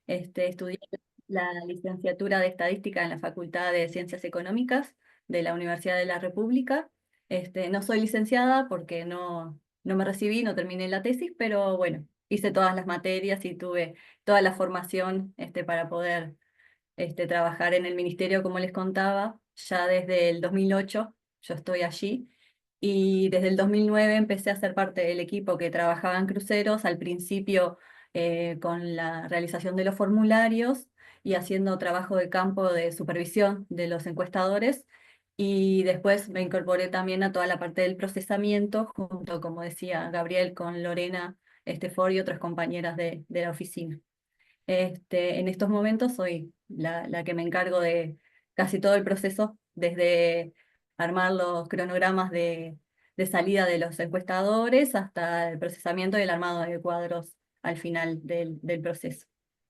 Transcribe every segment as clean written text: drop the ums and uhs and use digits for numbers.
Estudié la licenciatura de Estadística en la Facultad de Ciencias Económicas de la Universidad de la República. No soy licenciada porque no me recibí, no terminé la tesis, pero bueno, hice todas las materias y tuve toda la formación para poder trabajar en el ministerio, como les contaba, ya desde el 2008 yo estoy allí. Y desde el 2009 empecé a ser parte del equipo que trabajaba en cruceros, al principio con la realización de los formularios y haciendo trabajo de campo de supervisión de los encuestadores. Y después me incorporé también a toda la parte del procesamiento, junto, como decía Gabriel, con Lorena Ford y otras compañeras de la oficina. En estos momentos soy la que me encargo de casi todo el proceso, desde armar los cronogramas de salida de los encuestadores hasta el procesamiento y el armado de cuadros al final del proceso.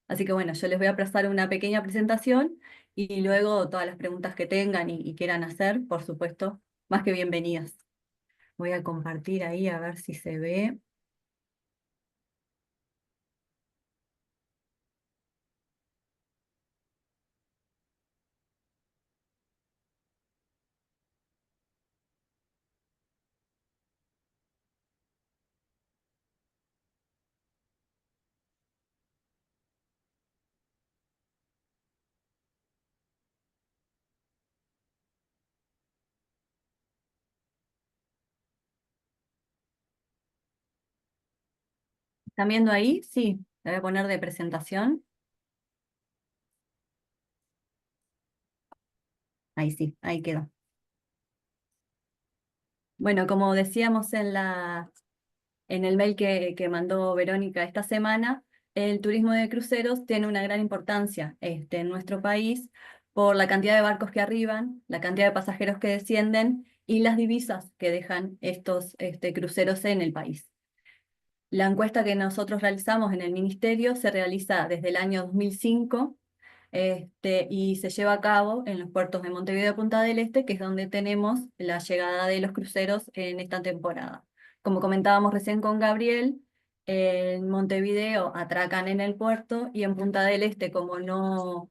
Así que bueno, yo les voy a pasar una pequeña presentación y luego todas las preguntas que tengan y quieran hacer, por supuesto, más que bienvenidas. Voy a compartir ahí a ver si se ve. ¿Están viendo ahí? Sí, le voy a poner de presentación. Ahí sí, ahí quedó. Bueno, como decíamos en el mail que mandó Verónica esta semana, el turismo de cruceros tiene una gran importancia en nuestro país por la cantidad de barcos que arriban, la cantidad de pasajeros que descienden y las divisas que dejan estos cruceros en el país. La encuesta que nosotros realizamos en el ministerio se realiza desde el año 2005 y se lleva a cabo en los puertos de Montevideo y Punta del Este, que es donde tenemos la llegada de los cruceros en esta temporada. Como comentábamos recién con Gabriel, en Montevideo atracan en el puerto y en Punta del Este, como no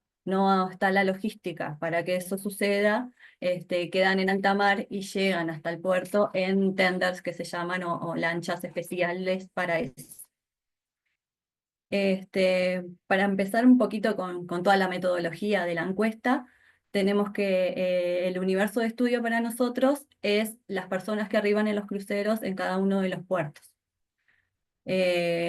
está la logística para que eso suceda, quedan en alta mar y llegan hasta el puerto en tenders que se llaman o lanchas especiales para eso. Para empezar un poquito con toda la metodología de la encuesta, tenemos que el universo de estudio para nosotros es las personas que arriban en los cruceros en cada uno de los puertos.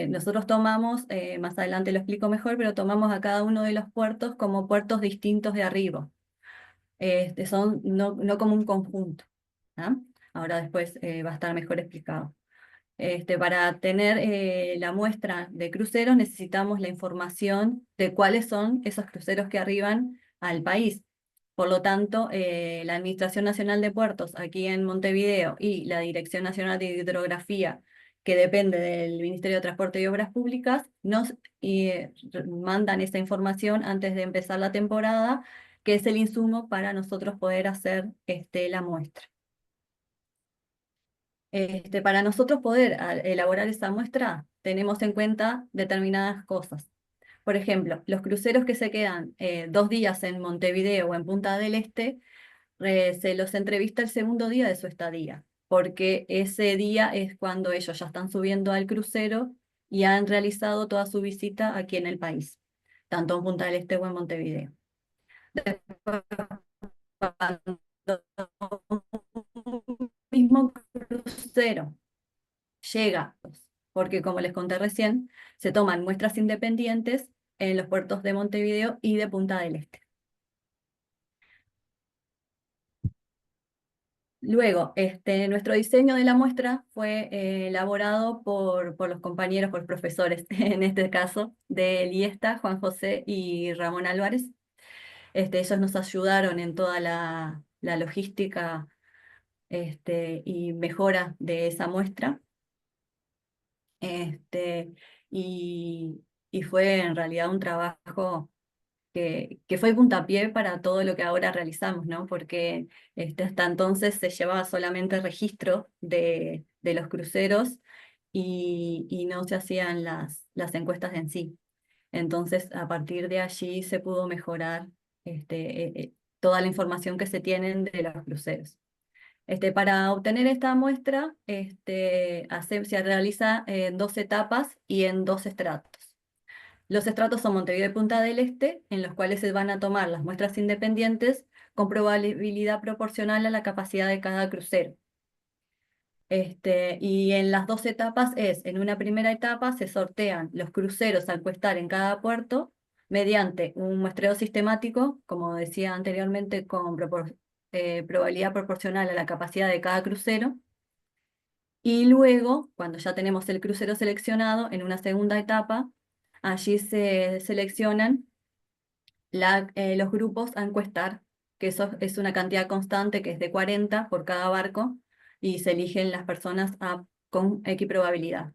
Nosotros tomamos, más adelante lo explico mejor, pero tomamos a cada uno de los puertos como puertos distintos de arribo. Son no como un conjunto. ¿Ah? Ahora después va a estar mejor explicado. Para tener la muestra de cruceros necesitamos la información de cuáles son esos cruceros que arriban al país. Por lo tanto, la Administración Nacional de Puertos aquí en Montevideo y la Dirección Nacional de Hidrografía, que depende del Ministerio de Transporte y Obras Públicas, nos mandan esa información antes de empezar la temporada, que es el insumo para nosotros poder hacer la muestra. Para nosotros poder elaborar esa muestra, tenemos en cuenta determinadas cosas. Por ejemplo, los cruceros que se quedan 2 días en Montevideo o en Punta del Este, se los entrevista el segundo día de su estadía, porque ese día es cuando ellos ya están subiendo al crucero y han realizado toda su visita aquí en el país, tanto en Punta del Este o en Montevideo. Después, cuando un mismo crucero llega, porque como les conté recién, se toman muestras independientes en los puertos de Montevideo y de Punta del Este. Luego, nuestro diseño de la muestra fue elaborado por los compañeros, por profesores, en este caso, de IESTA, Juan José y Ramón Álvarez. Ellos nos ayudaron en toda la logística y mejora de esa muestra. Este, y, y fue en realidad un trabajo que fue puntapié para todo lo que ahora realizamos, ¿no? Porque hasta entonces se llevaba solamente registro de los cruceros y no se hacían las encuestas en sí. Entonces, a partir de allí se pudo mejorar toda la información que se tienen de los cruceros. Para obtener esta muestra, se realiza en 2 etapas y en 2 estratos. Los estratos son Montevideo y Punta del Este, en los cuales se van a tomar las muestras independientes con probabilidad proporcional a la capacidad de cada crucero. Y en las 2 etapas en una primera etapa se sortean los cruceros a encuestar en cada puerto mediante un muestreo sistemático, como decía anteriormente, con probabilidad proporcional a la capacidad de cada crucero. Y luego, cuando ya tenemos el crucero seleccionado, en una segunda etapa, allí se seleccionan los grupos a encuestar, que eso es una cantidad constante que es de 40 por cada barco, y se eligen las personas con equiprobabilidad.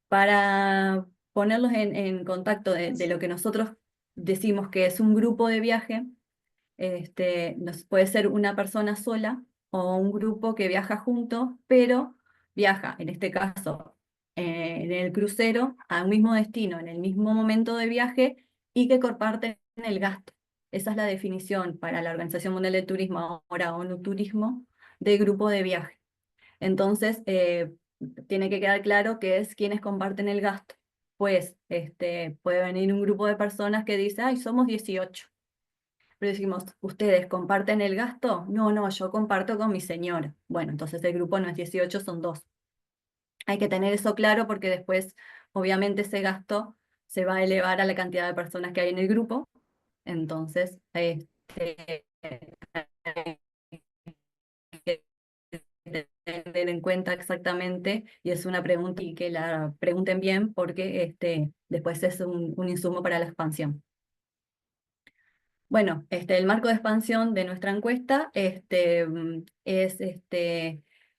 Para ponerlos en contacto de lo que nosotros decimos que es un grupo de viaje, puede ser una persona sola o un grupo que viaja juntos, pero viaja, en este caso, en el crucero, a un mismo destino, en el mismo momento de viaje y que comparten el gasto. Esa es la definición para la Organización Mundial del Turismo, ahora ONU Turismo, de grupo de viaje. Entonces, tiene que quedar claro que es quienes comparten el gasto. Pues puede venir un grupo de personas que dice, ay, somos 18. Pero decimos, ¿ustedes comparten el gasto? No, no, yo comparto con mi señora. Bueno, entonces el grupo no es 18, son 2. Hay que tener eso claro porque después, obviamente, ese gasto se va a elevar a la cantidad de personas que hay en el grupo. Entonces, hay que tener en cuenta exactamente, y es una pregunta y que la pregunten bien porque después es un insumo para la expansión. Bueno, el marco de expansión de nuestra encuesta es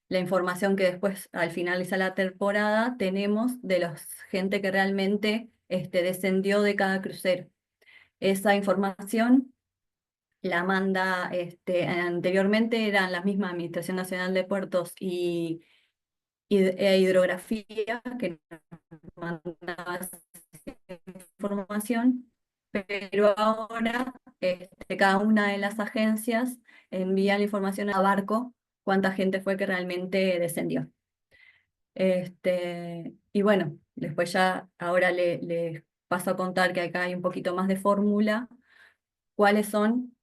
la información que después, al finalizar la temporada, tenemos de la gente que realmente descendió de cada crucero. Esa información la manda, anteriormente eran las mismas Administración Nacional de Puertos e Hidrografía que nos mandaba esa información, pero ahora cada una de las agencias envía la información a barco, cuánta gente fue que realmente descendió. Y bueno, después ya ahora les paso a contar que acá hay un poquito más de fórmula, cuáles son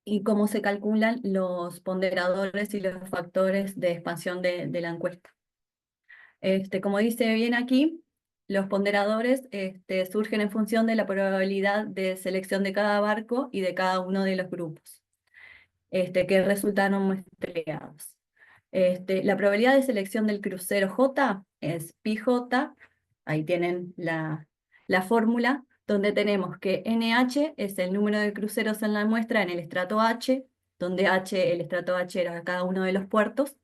y cómo se calculan los ponderadores y los factores de expansión de la encuesta. Como dice bien aquí, los ponderadores surgen en función de la probabilidad de selección de cada barco y de cada uno de los grupos que resultaron muestreados. La probabilidad de selección del crucero J es pi-J, ahí tienen la fórmula, donde tenemos que NH es el número de cruceros en la muestra en el estrato H, donde el estrato H era cada uno de los puertos.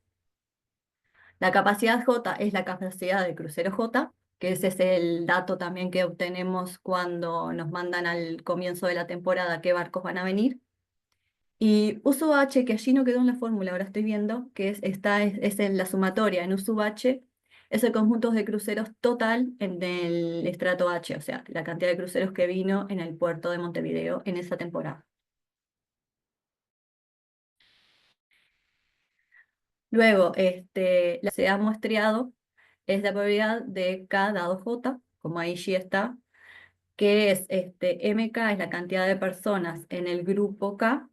La capacidad J es la capacidad del crucero J, que ese es el dato también que obtenemos cuando nos mandan al comienzo de la temporada qué barcos van a venir. Y U sub H, que allí no quedó en la fórmula, ahora estoy viendo, que es en la sumatoria en U sub H, es el conjunto de cruceros total en el estrato H, o sea, la cantidad de cruceros que vino en el puerto de Montevideo en esa temporada. Luego, la se ha muestreado es la probabilidad de K dado J, como ahí sí está, que es MK es la cantidad de personas en el grupo K,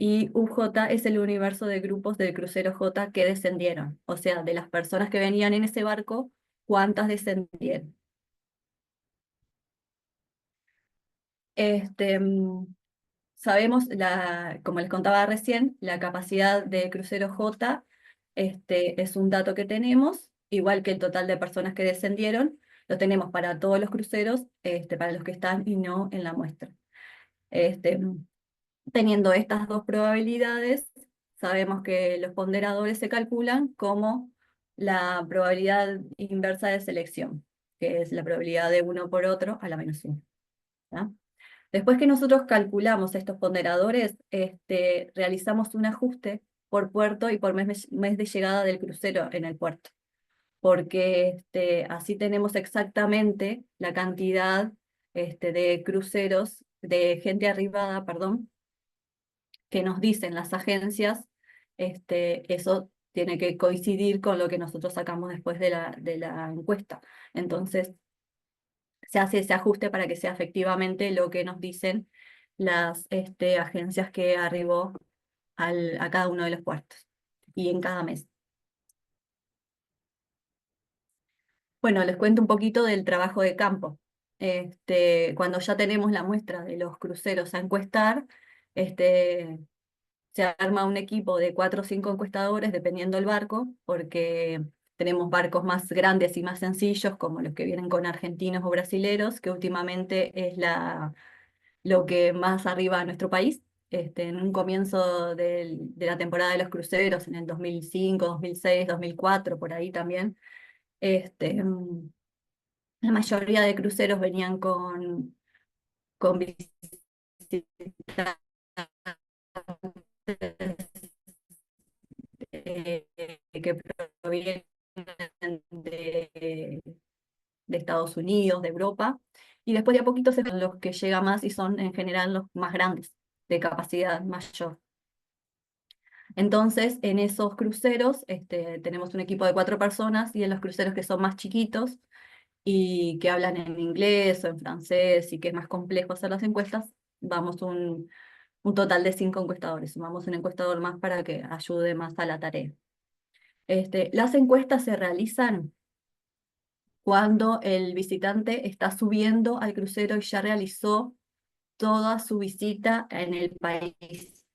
y UJ es el universo de grupos del crucero J que descendieron. O sea, de las personas que venían en ese barco, ¿cuántas descendieron? Este, mm, Sabemos, como les contaba recién, la capacidad del crucero J es un dato que tenemos, igual que el total de personas que descendieron, lo tenemos para todos los cruceros, para los que están y no en la muestra. Este, mm, Teniendo estas dos probabilidades, sabemos que los ponderadores se calculan como la probabilidad inversa de selección, que es la probabilidad de uno por otro a la -1. ¿Tá? Después que nosotros calculamos estos ponderadores, realizamos un ajuste por puerto y por mes de llegada del crucero en el puerto. porque así tenemos exactamente la cantidad de cruceros, de gente arribada, perdón, que nos dicen las agencias. Eso tiene que coincidir con lo que nosotros sacamos después de la encuesta. Entonces, se hace ese ajuste para que sea efectivamente lo que nos dicen las agencias que arribó a cada uno de los puertos y en cada mes. Bueno, les cuento un poquito del trabajo de campo. Cuando ya tenemos la muestra de los cruceros a encuestar, este, se arma un equipo de 4 o 5 encuestadores, dependiendo del barco, porque tenemos barcos más grandes y más sencillos, como los que vienen con argentinos o brasileros, que últimamente es lo que más arriba a nuestro país. En un comienzo de la temporada de los cruceros, en el 2005, 2006, 2004, por ahí también, la mayoría de cruceros venían con visitantes que provienen de Estados Unidos, de Europa, y después de a poquito se ven los que llegan más y son en general los más grandes, de capacidad mayor. Entonces, en esos cruceros tenemos un equipo de 4 personas, y en los cruceros que son más chiquitos y que hablan en inglés o en francés y que es más complejo hacer las encuestas, vamos un total de 5 encuestadores. Sumamos un encuestador más para que ayude más a la tarea. Las encuestas se realizan cuando el visitante está subiendo al crucero y ya realizó toda su visita en el país.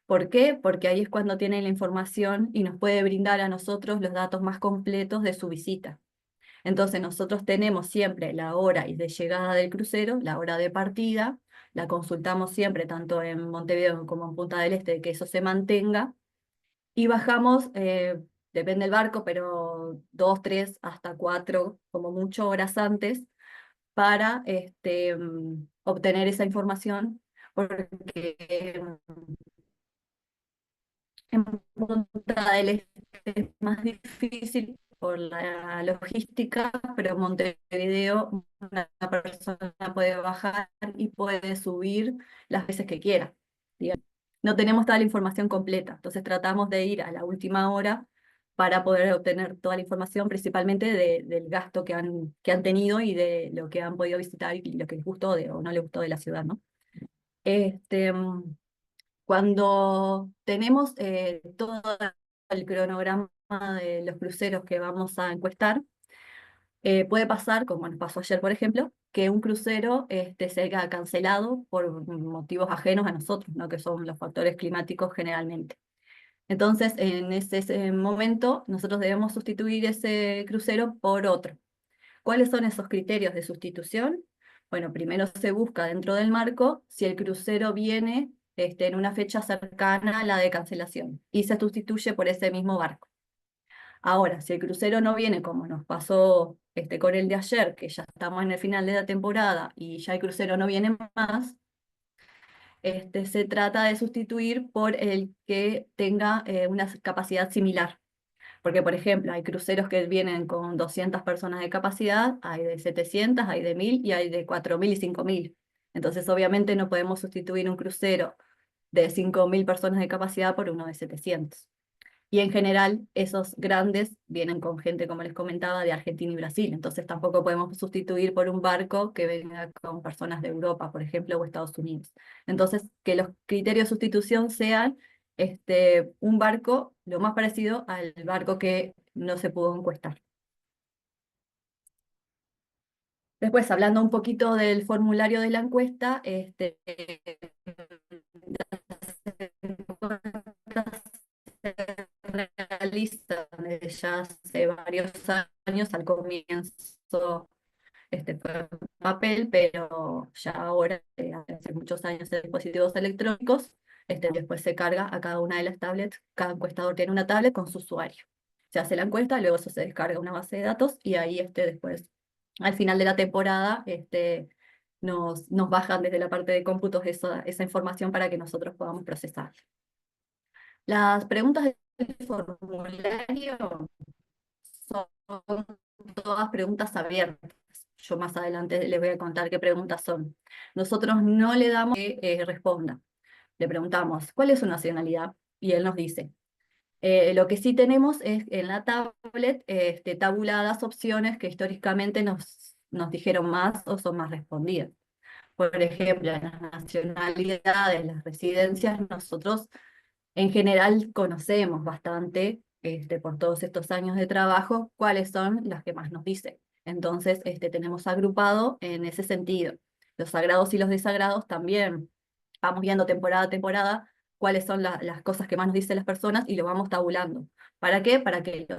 ¿Por qué? Porque ahí es cuando tiene la información y nos puede brindar a nosotros los datos más completos de su visita. Entonces nosotros tenemos siempre la hora de llegada del crucero, la hora de partida, la consultamos siempre tanto en Montevideo como en Punta del Este, que eso se mantenga, y bajamos, depende del barco, pero 2, 3, hasta 4, como mucho horas antes, para obtener esa información, porque en Punta del Este es más difícil por la logística, pero en Montevideo una persona puede bajar y puede subir las veces que quiera, digamos. No tenemos toda la información completa, entonces tratamos de ir a la última hora para poder obtener toda la información, principalmente del gasto que han tenido y de lo que han podido visitar y lo que les gustó o no les gustó de la ciudad, ¿no? Este, mm, Cuando tenemos todo el cronograma de los cruceros que vamos a encuestar, puede pasar, como nos pasó ayer, por ejemplo, que un crucero se haya cancelado por motivos ajenos a nosotros, ¿no? Que son los factores climáticos generalmente. Entonces, en ese momento, nosotros debemos sustituir ese crucero por otro. ¿Cuáles son esos criterios de sustitución? Bueno, primero se busca dentro del marco si el crucero viene en una fecha cercana a la de cancelación y se sustituye por ese mismo barco. Ahora, si el crucero no viene como nos pasó con el de ayer, que ya estamos en el final de la temporada y ya el crucero no viene más, se trata de sustituir por el que tenga una capacidad similar. Porque, por ejemplo, hay cruceros que vienen con 200 personas de capacidad, hay de 700, hay de 1000 y hay de 4000 y 5000. Entonces, obviamente, no podemos sustituir un crucero de 5000 personas de capacidad por uno de 700. Y en general, esos grandes vienen con gente, como les comentaba, de Argentina y Brasil. Entonces, tampoco podemos sustituir por un barco que venga con personas de Europa, por ejemplo, o Estados Unidos. Entonces, que los criterios de sustitución sean un barco lo más parecido al barco que no se pudo encuestar. Después, hablando un poquito del formulario de la encuesta, se realiza desde ya hace varios años. Al comienzo fue en papel, pero ya ahora, hace muchos años, en dispositivos electrónicos. Después se carga a cada una de las tablets. Cada encuestador tiene una tablet con su usuario. Se hace la encuesta, luego eso se descarga a una base de datos y ahí después, al final de la temporada, nos bajan desde la parte de cómputos esa información para que nosotros podamos procesar. Las preguntas del formulario son todas preguntas abiertas. Yo más adelante les voy a contar qué preguntas son. Nosotros no le damos que responda. Le preguntamos, ¿cuál es su nacionalidad? Y él nos dice. Lo que sí tenemos es en la tablet tabuladas opciones que históricamente nos dijeron más o son más respondidas. Por ejemplo, en las nacionalidades, las residencias, nosotros en general conocemos bastante, por todos estos años de trabajo, cuáles son las que más nos dicen. Entonces, tenemos agrupado en ese sentido. Los sagrados y los desagrados también vamos viendo temporada a temporada cuáles son las cosas que más nos dicen las personas y lo vamos tabulando. ¿Para qué? Para que los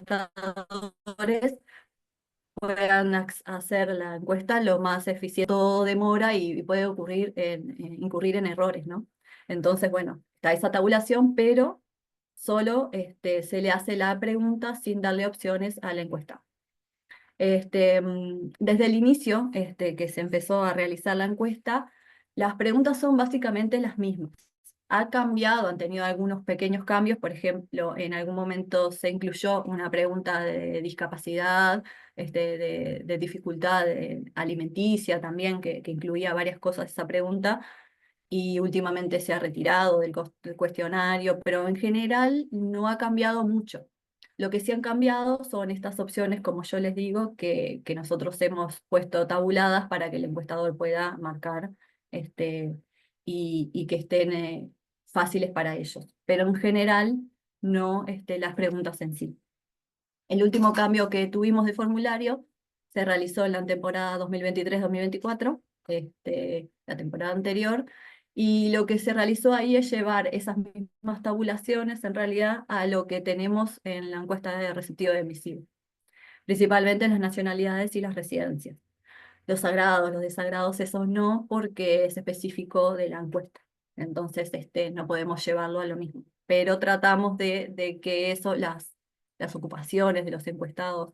encuestadores puedan hacer la encuesta lo más eficiente. Todo demora y puede incurrir en errores, ¿no? Entonces, bueno, está esa tabulación, pero solo se le hace la pregunta sin darle opciones a la encuesta. Desde el inicio que se empezó a realizar la encuesta, las preguntas son básicamente las mismas. Ha cambiado, han tenido algunos pequeños cambios, por ejemplo, en algún momento se incluyó una pregunta de discapacidad, de dificultad alimenticia también, que incluía varias cosas esa pregunta, y últimamente se ha retirado del cuestionario, pero en general no ha cambiado mucho. Lo que sí han cambiado son estas opciones, como yo les digo, que nosotros hemos puesto tabuladas para que el encuestador pueda marcar y que estén fáciles para ellos. Pero en general, no las preguntas en sí. El último cambio que tuvimos de formulario se realizó en la temporada 2023-2024, la temporada anterior, y lo que se realizó ahí es llevar esas mismas tabulaciones en realidad a lo que tenemos en la encuesta de receptivo de emisivo, principalmente en las nacionalidades y las residencias. Los sagrados, los desagrados, esos no, porque es específico de la encuesta. Entonces, no podemos llevarlo a lo mismo. Pero tratamos de que eso, las ocupaciones de los encuestados,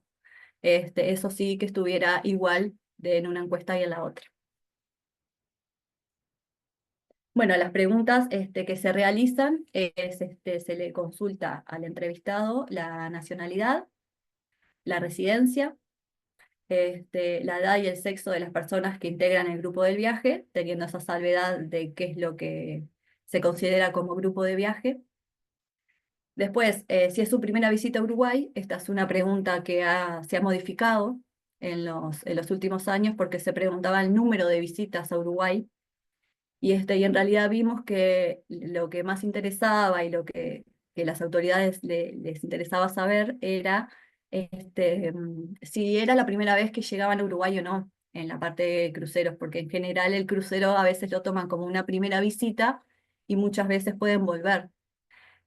eso sí que estuviera igual en una encuesta y en la otra. Bueno, las preguntas que se realizan se le consulta al entrevistado la nacionalidad, la residencia, la edad y el sexo de las personas que integran el grupo del viaje, teniendo esa salvedad de qué es lo que se considera como grupo de viaje. Después, si es su primera visita a Uruguay, esta es una pregunta que se ha modificado en los últimos años porque se preguntaba el número de visitas a Uruguay y en realidad vimos que lo que más interesaba y lo que las autoridades les interesaba saber era si era la primera vez que llegaban a Uruguay o no, en la parte de cruceros, porque en general el crucero a veces lo toman como una primera visita y muchas veces pueden volver.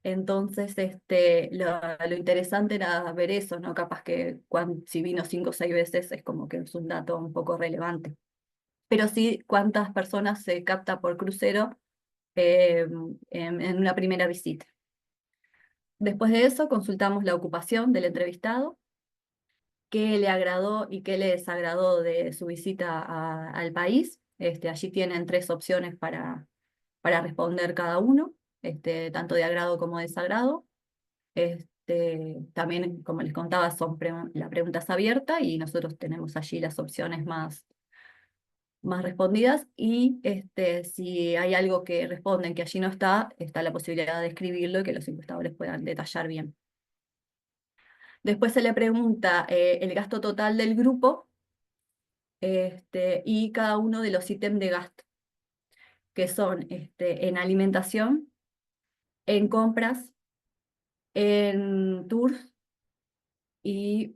Entonces, lo interesante era ver eso, ¿no? Capaz que si vino 5 o 6 veces es como que es un dato un poco relevante. Pero sí, cuántas personas se capta por crucero eh, en una primera visita. Después de eso, consultamos la ocupación del entrevistado, qué le agradó y qué le desagradó de su visita al país. Allí tienen 3 opciones para responder cada uno, tanto de agrado como de desagrado. También, como les contaba, la pregunta es abierta y nosotros tenemos allí las opciones más respondidas y si hay algo que responden que allí no está, está la posibilidad de escribirlo y que los encuestadores puedan detallar bien. Después se le pregunta el gasto total del grupo y cada uno de los ítems de gasto, que son en alimentación, en compras, en tours y,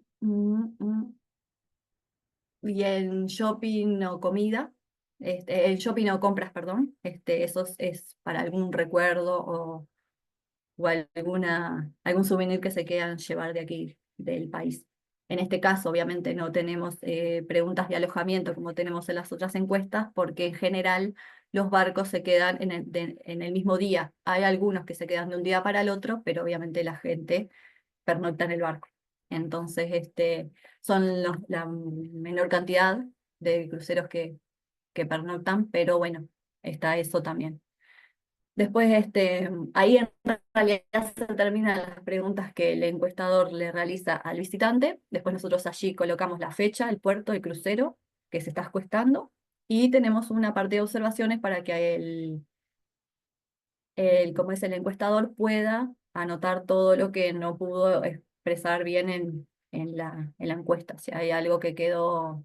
y en shopping o comida, en shopping o compras, perdón, eso es para algún recuerdo o algún souvenir que se quieran llevar de aquí, del país. En este caso, obviamente, no tenemos preguntas de alojamiento como tenemos en las otras encuestas, porque en general los barcos se quedan en el mismo día. Hay algunos que se quedan de un día para el otro, pero obviamente la gente pernocta en el barco. Entonces, son la menor cantidad de cruceros que pernoctan, pero bueno, está eso también. Después, ahí en realidad se terminan las preguntas que el encuestador le realiza al visitante. Después nosotros allí colocamos la fecha, el puerto, el crucero que se está encuestando y tenemos una parte de observaciones para que como es el encuestador, pueda anotar todo lo que no pudo expresar bien en la encuesta. Si hay algo que quedó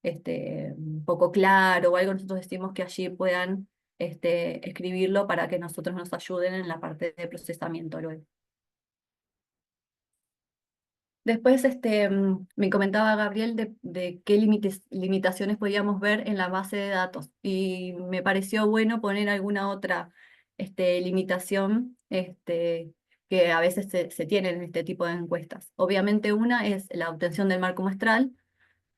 un poco claro o algo, nosotros decimos que allí puedan escribirlo para que nosotros nos ayuden en la parte de procesamiento luego. Después me comentaba Gabriel de qué limitaciones podíamos ver en la base de datos y me pareció bueno poner alguna otra limitación que a veces se tiene en este tipo de encuestas. Obviamente una es la obtención del marco muestral,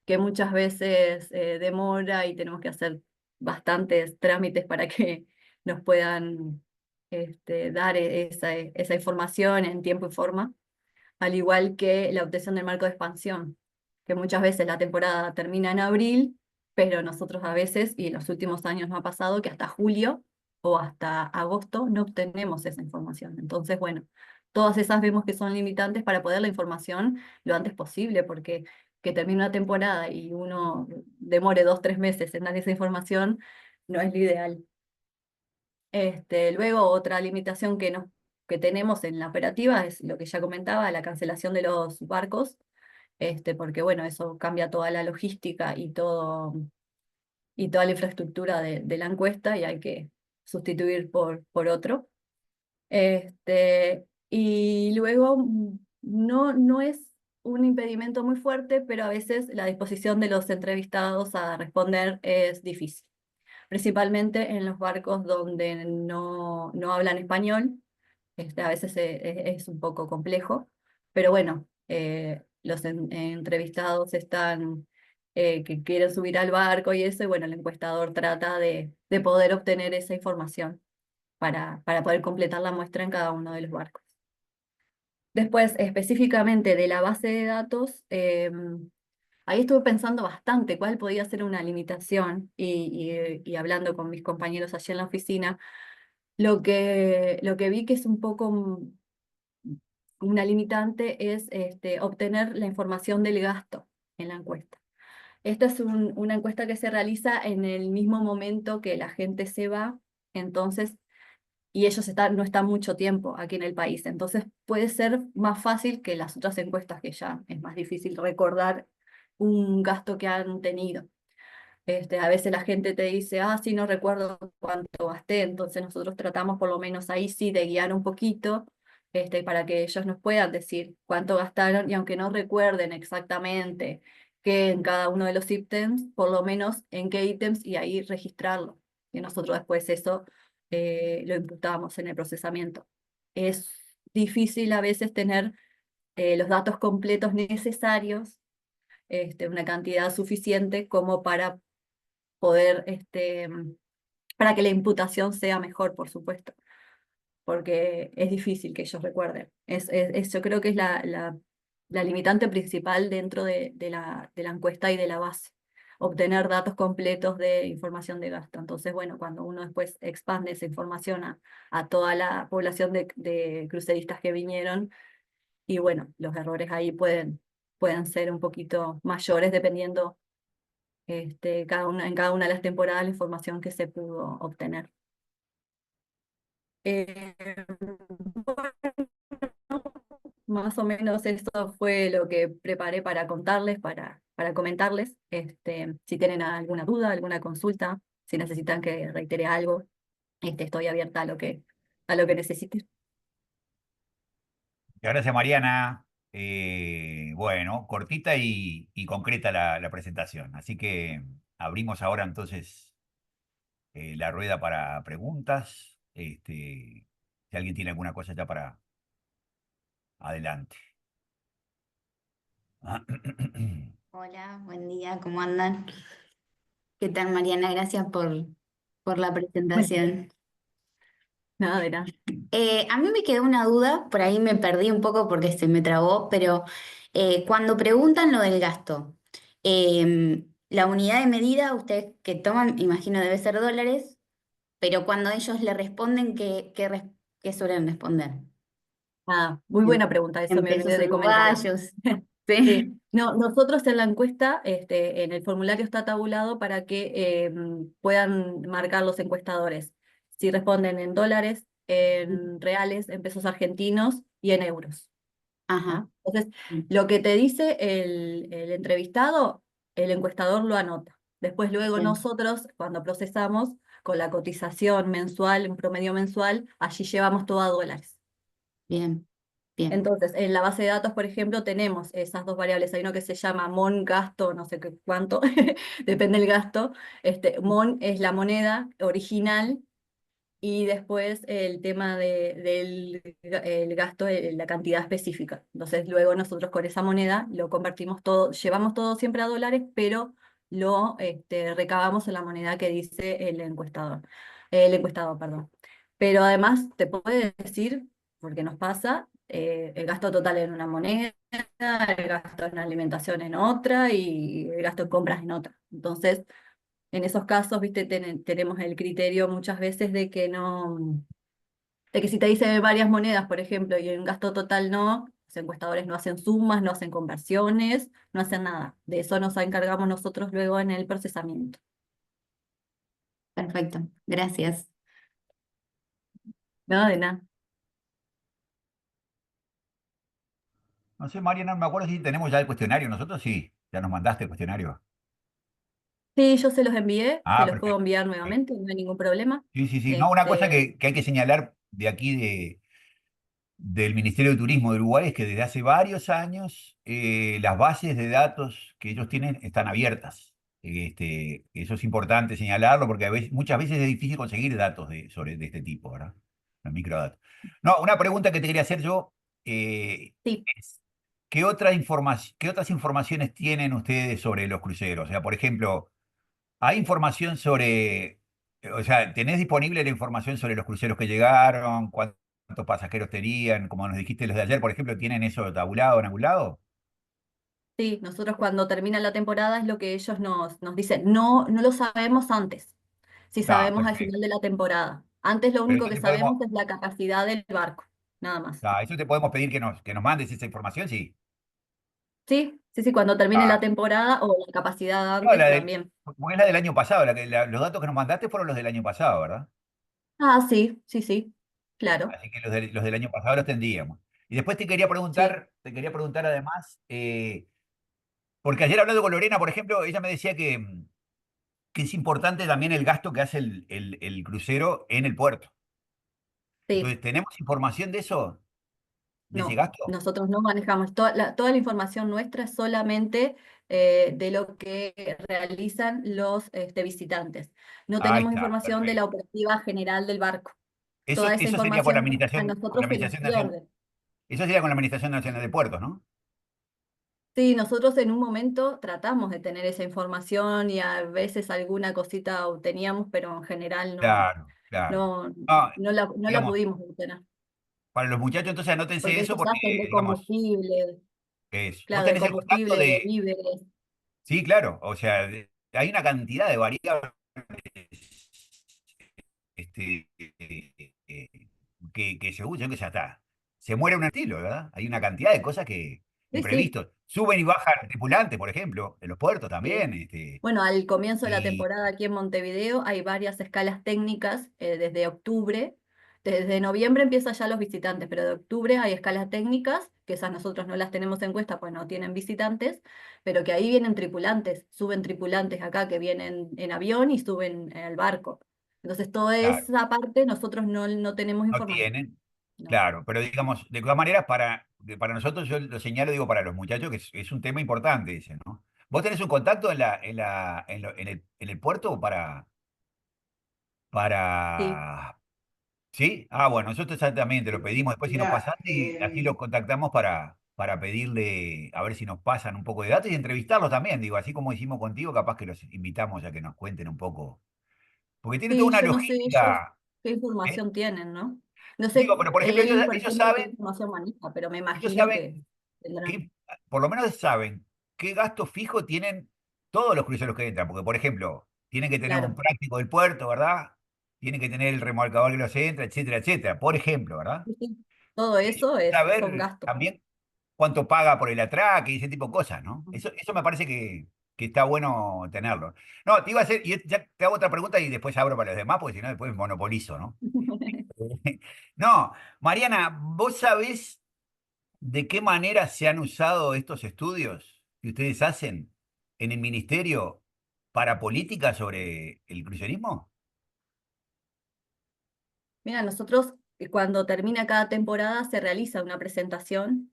que muchas veces demora y tenemos que hacer bastantes trámites para que nos puedan dar esa información en tiempo y forma, al igual que la obtención del marco de expansión, que muchas veces la temporada termina en abril, pero nosotros a veces, y en los últimos años no ha pasado, que hasta julio o hasta agosto no obtenemos esa información. Entonces, bueno, todas esas vemos que son limitantes para poder la información lo antes posible, porque que termine una temporada y uno demore 2, 3 meses en dar esa información, no es lo ideal. Luego, otra limitación que tenemos en la operativa es lo que ya comentaba, la cancelación de los barcos, porque bueno, eso cambia toda la logística y toda la infraestructura de la encuesta y hay que sustituir por otro. Y luego, no es un impedimento muy fuerte, pero a veces la disposición de los entrevistados a responder es difícil, principalmente en los barcos donde no hablan español. A veces es un poco complejo, pero bueno, los entrevistados están que quieren subir al barco y eso, y bueno, el encuestador trata de poder obtener esa información para poder completar la muestra en cada uno de los barcos. Después, específicamente de la base de datos, ahí estuve pensando bastante cuál podía ser una limitación y hablando con mis compañeros allí en la oficina, lo que vi que es un poco una limitante es obtener la información del gasto en la encuesta. Esta es una encuesta que se realiza en el mismo momento que la gente se va, entonces, y ellos no están mucho tiempo aquí en el país, entonces puede ser más fácil que las otras encuestas que ya es más difícil recordar un gasto que han tenido. A veces la gente te dice, ah, sí, no recuerdo cuánto gasté, entonces nosotros tratamos por lo menos ahí sí de guiar un poquito, para que ellos nos puedan decir cuánto gastaron y aunque no recuerden exactamente qué en cada uno de los ítems, por lo menos en qué ítems y ahí registrarlo. Y nosotros después eso lo imputamos en el procesamiento. Es difícil a veces tener los datos completos necesarios, una cantidad suficiente como poder, para que la imputación sea mejor, por supuesto, porque es difícil que ellos recuerden. Yo creo que es la limitante principal dentro de la encuesta y de la base, obtener datos completos de información de gasto. Entonces, bueno, cuando uno después expande esa información a toda la población de cruceristas que vinieron, y bueno, los errores ahí pueden ser un poquito mayores dependiendo en cada una de las temporadas la información que se pudo obtener. Eh, Más o menos eso fue lo que preparé para contarles, para comentarles. Si tienen alguna duda, alguna consulta, si necesitan que reitere algo, estoy abierta a lo que necesiten. Muchas gracias, Mariana. Bueno, cortita y concreta la presentación. Así que abrimos ahora entonces la rueda para preguntas. Si alguien tiene alguna cosa ya para adelante. Hola, buen día, ¿cómo andan? ¿Qué tal, Mariana? Gracias por la Bueno, presentación. nada de nada. A mí me quedó una duda, por ahí me perdí un poco porque se me trabó, pero cuando preguntan lo del gasto, la unidad de medida, ustedes que toman, imagino debe ser dólares, pero cuando ellos le responden, ¿qué suelen responder? Ah, muy buena pregunta, eso En me pesos olvidé de comentar. uruguayos. Sí. Sí, no, nosotros en la encuesta, en el formulario está tabulado para que puedan marcar los encuestadores si responden en dólares, en reales, en pesos argentinos y en euros. Ajá. ¿No? Entonces, lo que te dice el entrevistado, el encuestador lo anota. Después, luego Bien, nosotros, cuando procesamos, con la cotización mensual, en promedio mensual, allí llevamos todo a dólares. bien, bien. Entonces, en la base de datos, por ejemplo, tenemos esas dos variables. Hay uno que se llama MON gasto, no sé qué cuánto, depende del gasto. MON es la moneda original y después el tema el gasto, la cantidad específica. Entonces, luego nosotros con esa moneda lo convertimos todo, llevamos todo siempre a dólares, pero lo recabamos en la moneda que dice el encuestador, perdón. Pero además te puede decir, porque nos pasa, el gasto total en una moneda, el gasto en alimentación en otra y el gasto en compras en otra. Entonces, en esos casos, viste, tenemos el criterio muchas veces de que no, de que si te dice varias monedas, por ejemplo, y un gasto total no, los encuestadores no hacen sumas, no hacen conversiones, no hacen nada. De eso nos encargamos nosotros luego en el procesamiento. Perfecto. Gracias. No, de nada. No sé, Mariana, no me acuerdo si tenemos ya el cuestionario. Nosotros sí, ya nos mandaste el cuestionario. Sí, yo se los envié, se Ah, los puedo perfecto. enviar Perfecto. nuevamente, no hay ningún problema. Sí, sí, sí. No, una cosa Este, que hay que señalar de aquí del Ministerio de Turismo de Uruguay es que desde hace varios años las bases de datos que ellos tienen están abiertas. Eso es importante señalarlo porque muchas veces es difícil conseguir datos de este tipo, ¿verdad? Los microdatos. No, una pregunta que te quería hacer yo sí, es, qué otras informaciones tienen ustedes sobre los cruceros? O sea, por ejemplo, ¿hay información o sea, tenés disponible la información sobre los cruceros que llegaron, cuántos pasajeros tenían, como nos dijiste los de ayer, por ejemplo, ¿tienen eso tabulado en algún lado? sí, nosotros cuando termina la temporada es lo que ellos nos dicen. No, no lo sabemos antes, si Está, sabemos al perfecto. final de la temporada. Antes lo Pero único eso que te podemos, sabemos es la capacidad del barco, nada más. eso te podemos pedir que nos mandes esa información, sí. Sí, sí, sí, cuando termine la Ah, temporada o la capacidad no, antes también. porque es la del año pasado, los datos que nos mandaste fueron los del año pasado, ¿verdad? Ah, sí, sí, sí, claro, Así que los del año pasado los tendríamos. Y después sí, te quería preguntar además, porque ayer hablando con Lorena, por ejemplo, ella me decía que es importante también el gasto que hace el crucero en el puerto. sí. Entonces, ¿tenemos información de eso? ¿De ese No, gasto? nosotros no manejamos toda la información nuestra es solamente de lo que realizan los visitantes. No Ahí tenemos está, información de la perfecto. operativa general del barco. Eso, Toda esa eso sería con la información a administración, con la nosotros se nos Administración Nacional, pierde. eso sería con la Administración Nacional de Puertos, ¿no? Sí, nosotros en un momento tratamos de tener esa información y a veces alguna cosita obteníamos, pero en general no, Claro, claro. no, No, no la digamos, pudimos obtener, para los muchachos, entonces anótense porque eso ellos porque, hacen de digamos, combustible, vos claro, de tenés el contacto combustible, de de, víveres. sí, claro, o sea, hay una cantidad de variables este, que según yo que ya está. Se muere un estilo, ¿verdad? Hay una cantidad de cosas que, Sí, sí. imprevistos. Suben y bajan tripulantes, por ejemplo, en los puertos Sí. también. Bueno, al comienzo de la Y temporada aquí en Montevideo hay varias escalas técnicas desde octubre. Desde noviembre empiezan ya los visitantes, pero de octubre hay escalas técnicas, que esas nosotros no las tenemos en cuenta, pues no tienen visitantes, pero que ahí vienen tripulantes, suben tripulantes acá que vienen en avión y suben en el barco. Entonces, toda claro, esa parte nosotros no tenemos no información. tienen, No. claro, pero digamos, de todas maneras, para nosotros, yo lo señalo, digo, para los muchachos, que es un tema importante, dice, ¿no? ¿Vos tenés un contacto en el puerto Sí, para ¿Sí? Ah, bueno, nosotros también te lo pedimos después si nos Mira, pasaste y así lo contactamos para pedirle a ver si nos pasan un poco de datos y entrevistarlos también, digo, así como hicimos contigo, capaz que los invitamos a que nos cuenten un poco, porque tiene toda sí, una yo no sé ellos logística, qué ¿eh? información tienen, ¿no? No Digo, sé, pero por ejemplo, ellos, él, por ellos ejemplo, qué saben, información maneja, pero me ellos imagino saben que tendrán. que, por lo menos saben qué gasto fijo tienen todos los cruceros que entran, porque por ejemplo, tienen que tener un Claro, práctico del puerto, ¿verdad? tiene que tener el remolcador que los entra, etcétera, etcétera, por ejemplo, ¿verdad? Sí, sí. Todo eso son Saber gastos. también cuánto paga por el atraque y ese tipo de cosas, ¿no? Eso me parece que está bueno tenerlo. No, te iba a hacer, y ya te hago otra pregunta y después abro para los demás, porque si no, después monopolizo, ¿no? No, Mariana, ¿vos sabés de qué manera se han usado estos estudios que ustedes hacen en el ministerio para políticas sobre el crucerismo? Mira, nosotros cuando termina cada temporada se realiza una presentación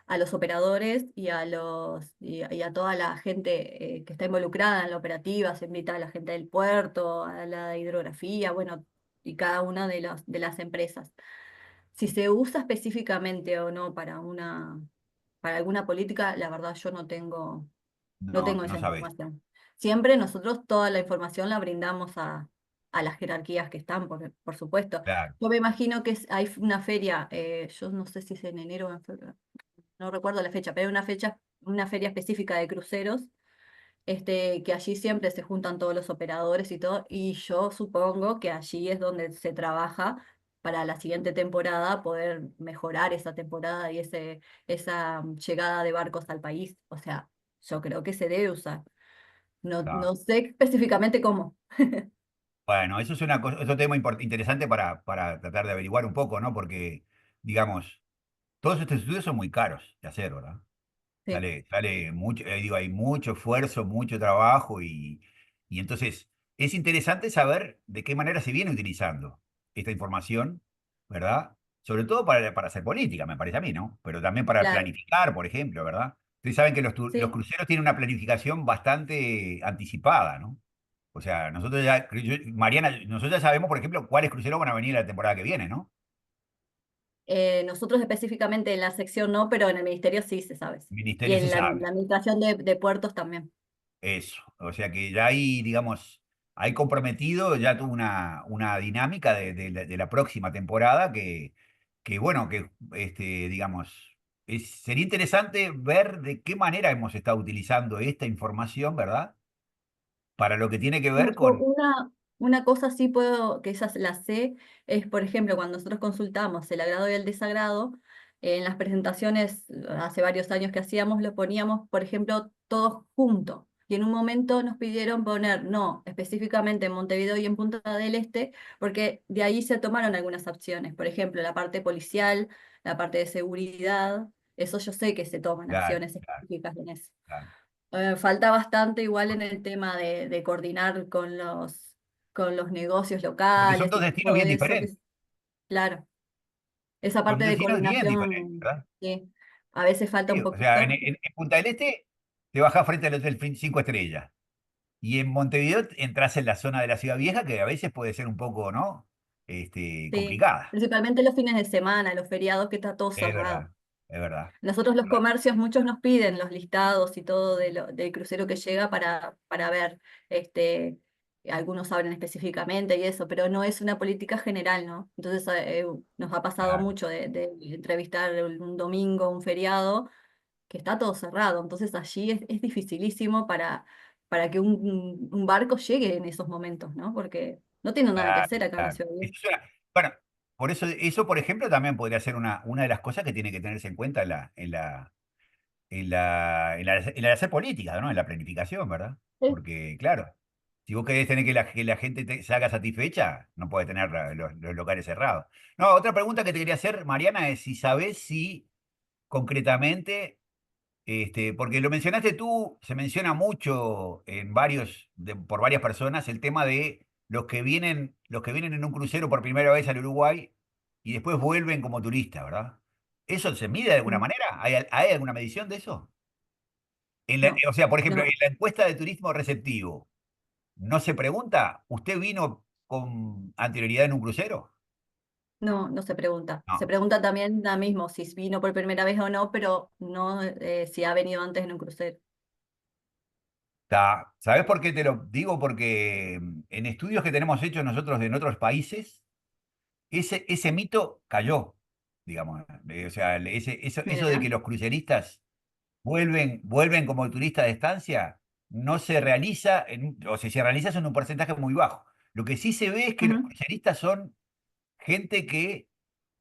a los operadores y a toda la gente que está involucrada en la operativa, se invita a la gente del puerto, a la hidrografía, bueno, y cada una de las empresas. Si se usa específicamente o no para alguna política, la verdad yo no No, tengo no esa sabés. información. Siempre nosotros toda la información la brindamos a las jerarquías que están, por supuesto. Claro, Yo me imagino que hay una feria, yo no sé si es en enero o en febrero, no recuerdo la fecha, pero hay una feria específica de cruceros, que allí siempre se juntan todos los operadores y todo, y yo supongo que allí es donde se trabaja para la siguiente temporada, poder mejorar esa temporada y esa llegada de barcos al país. O sea, yo creo que se debe usar. No, claro. no sé específicamente cómo. Bueno, eso es una cosa, otro tema interesante para tratar de averiguar un poco, ¿no? Porque, digamos, todos estos estudios son muy caros de hacer, ¿verdad? Sí, Sale mucho, digo, hay mucho esfuerzo, mucho trabajo y entonces es interesante saber de qué manera se viene utilizando esta información, ¿verdad? Sobre todo para hacer política, me parece a mí, ¿no? Pero también para claro. planificar, por ejemplo, ¿verdad? Ustedes saben que los Sí. cruceros tienen una planificación bastante anticipada, ¿no? O sea, nosotros ya, Mariana, nosotros ya sabemos, por ejemplo, cuáles cruceros van a venir la temporada que viene, ¿no? Nosotros específicamente en la sección no, pero en el ministerio sí se sabe. El Y ministerio se en sabe. la administración de puertos también. Eso, o sea que ya hay, digamos, hay comprometido ya tuvo una dinámica de la próxima temporada que bueno, que digamos, sería interesante ver de qué manera hemos estado utilizando esta información, ¿verdad? Para lo que tiene que ver Yo con... una cosa sí puedo, que esas la sé, es por ejemplo cuando nosotros consultamos el agrado y el desagrado, en las presentaciones hace varios años que hacíamos, lo poníamos, por ejemplo, todos juntos. Y en un momento nos pidieron poner, no, específicamente en Montevideo y en Punta del Este, porque de ahí se tomaron algunas opciones. Por ejemplo, la parte policial, la parte de seguridad, eso yo sé que se toman Claro, acciones claro, específicas en eso. claro. Falta bastante igual en el tema de coordinar con los negocios Porque son locales dos y destinos todo bien eso, diferentes, claro, esa son parte dos de destinos bien diferentes, coordinación, ¿verdad? sí, a veces falta Sí, un o sea, en, poquito. en Punta del Este te bajás frente al Hotel 5 estrellas. Y en Montevideo entras en la zona de la ciudad vieja que a veces puede ser un poco, ¿no? Sí, Complicada. principalmente los fines de semana, los feriados que está todo Es cerrado. verdad, es verdad, Nosotros es los verdad. comercios, muchos nos piden los listados y todo del crucero que llega para ver, algunos abren específicamente y eso, pero no es una política general, ¿no? Entonces nos ha pasado Claro, mucho de entrevistar un domingo, un feriado, que está todo cerrado, entonces allí es dificilísimo para que un barco llegue en esos momentos, ¿no? Porque no tiene nada que claro, hacer acá en la claro. ciudad. Bueno, por eso, por ejemplo, también podría ser una de las cosas que tiene que tenerse en cuenta en la de hacer política, ¿no? En la planificación, ¿verdad? Sí. Porque, claro, si vos querés tener que la gente se haga satisfecha, no puedes tener los locales cerrados. No, otra pregunta que te quería hacer, Mariana, es si sabés si concretamente, porque lo mencionaste tú, se menciona mucho por varias personas el tema de los que vienen en un crucero por primera vez al Uruguay y después vuelven como turistas, ¿verdad? ¿Eso se mide de alguna Mm. manera? ¿Hay alguna medición de eso? No, O sea, por ejemplo, en no. la encuesta de turismo receptivo, ¿no se pregunta, ¿usted vino con anterioridad en un crucero? No, no se pregunta. Se No. pregunta también da mismo si vino por primera vez o no, pero no si ha venido antes en un crucero. ¿Sabes por qué te lo digo? Porque en estudios que tenemos hechos nosotros en otros países, ese mito cayó, digamos. O sea, eso de que Mira, los cruceristas vuelven como turistas de estancia, no se realiza, o si se realiza es en un porcentaje muy bajo. Lo que sí se ve es que los Ujú. cruceristas son gente que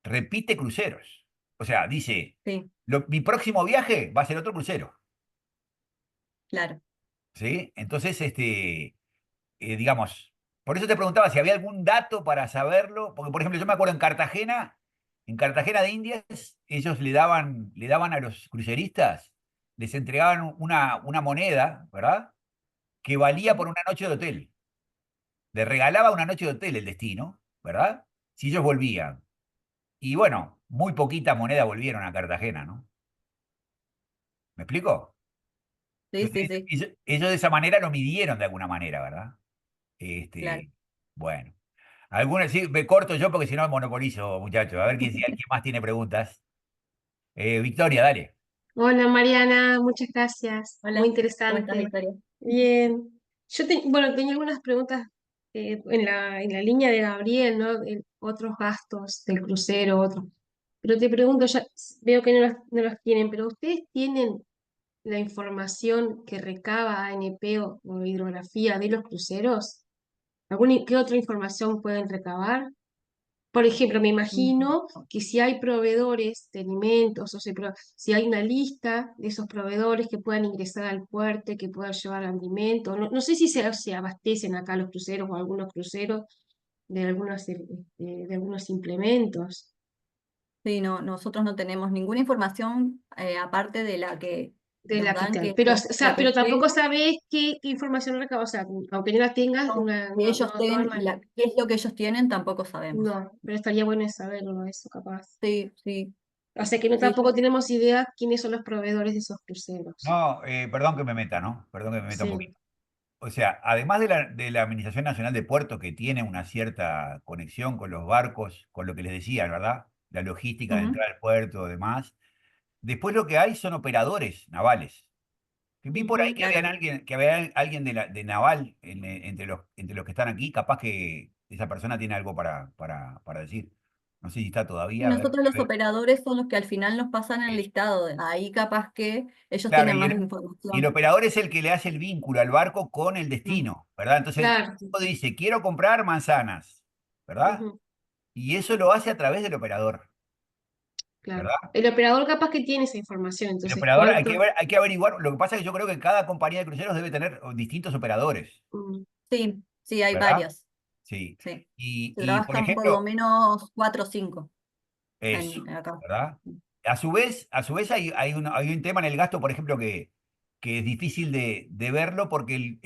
repite cruceros. O sea, dice, Sí, mi próximo viaje va a ser otro crucero, claro. ¿sí? Entonces, digamos, por eso te preguntaba si había algún dato para saberlo, porque por ejemplo yo me acuerdo en Cartagena de Indias, ellos le daban a los cruceristas, les entregaban una moneda, ¿verdad? Que valía por una noche de hotel. Le regalaba una noche de hotel el destino, ¿verdad? Si ellos volvían. Y bueno, muy poquitas monedas volvieron a Cartagena, ¿no? ¿Me explico? Sí, sí, Entonces, sí, ellos de esa manera lo midieron de alguna manera, ¿verdad? claro. Bueno. Algunas, sí, me corto yo porque si no monopolizo, muchachos. A ver si alguien más tiene preguntas. Victoria, dale. Hola Mariana, muchas gracias, muy Hola, ¿cómo estás, interesante. Victoria? Bien, bueno, tenía algunas preguntas en la línea de Gabriel, ¿no? En otros gastos del crucero, otros. Pero te pregunto, ya veo que no las tienen, pero ¿ustedes tienen la información que recaba ANP o hidrografía de los cruceros? ¿Qué otra información pueden recabar? Por ejemplo, me Mm. imagino que si hay proveedores de alimentos, o sea, si hay una lista de esos proveedores que puedan ingresar al puerto y que puedan llevar alimentos, no sé si se abastecen acá los cruceros o algunos cruceros de algunos implementos Sí, no, nosotros no tenemos ninguna información aparte de la que de nos la que dan, están. que es Pero, o la sea, pero tampoco APP. sabés qué información recaba, o sea, aunque no la tengas, No, que no, ellos no, no tienen, arman. qué es lo que ellos tienen, tampoco sabemos. No, pero estaría bueno saberlo, eso capaz. Sí, sí, O sea que no sí, tampoco tenemos idea quiénes son los proveedores de esos cruceros. No, perdón que me meta, ¿no? Perdón que me meta un Sí. poquito. O sea, además de la Administración Nacional de Puertos, que tiene una cierta conexión con los barcos, con lo que les decía, ¿verdad? La logística de ujú, entrar al puerto, demás. Después lo que hay son operadores navales. Vi por ahí Ujú. que claro. había alguien de Naval entre los que están aquí, capaz que esa persona tiene algo para decir. No sé si está Y todavía, a ver. nosotros los operadores son los que al final nos pasan el Eh, listado. Ahí capaz que ellos Claro, tienen y más el información. operador es el que le hace el vínculo al barco con el Mm, destino, ¿verdad? Entonces el Claro. tipo dice, quiero comprar manzanas, ¿verdad? Ujú. Y eso lo hace a través del operador, Claro. ¿verdad? El operador capaz que tiene esa información, El entonces, operador ¿cuánto? hay que averiguar. Lo que pasa es que yo creo que cada compañía de cruceros debe tener distintos operadores, Mm. sí, sí, hay ¿verdad? varios. Sí. Sí. Y, Se y, por trabajan por lo ejemplo, menos 4 o 5 eso, acá. ¿verdad? A su vez hay un tema en el gasto, por ejemplo, que es difícil de verlo porque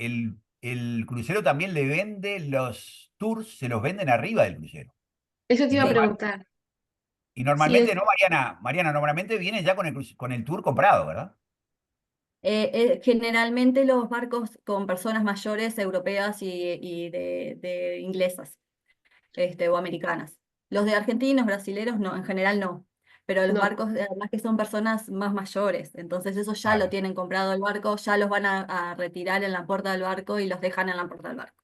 el crucero también le vende los tours, se los venden arriba del crucero. Eso te Y, iba a Sí. normal- preguntar. y Sí, normalmente, ¿no, Mariana? Mariana, normalmente viene ya con el tour comprado, ¿verdad? Generalmente los barcos con personas mayores europeas y de inglesas o americanas. Los de argentinos, brasileros, no, en general no. Pero los no, barcos, además que son personas más mayores, entonces eso ya lo Claro. tienen comprado el barco, ya los van a retirar en la puerta del barco y los dejan en la puerta del barco.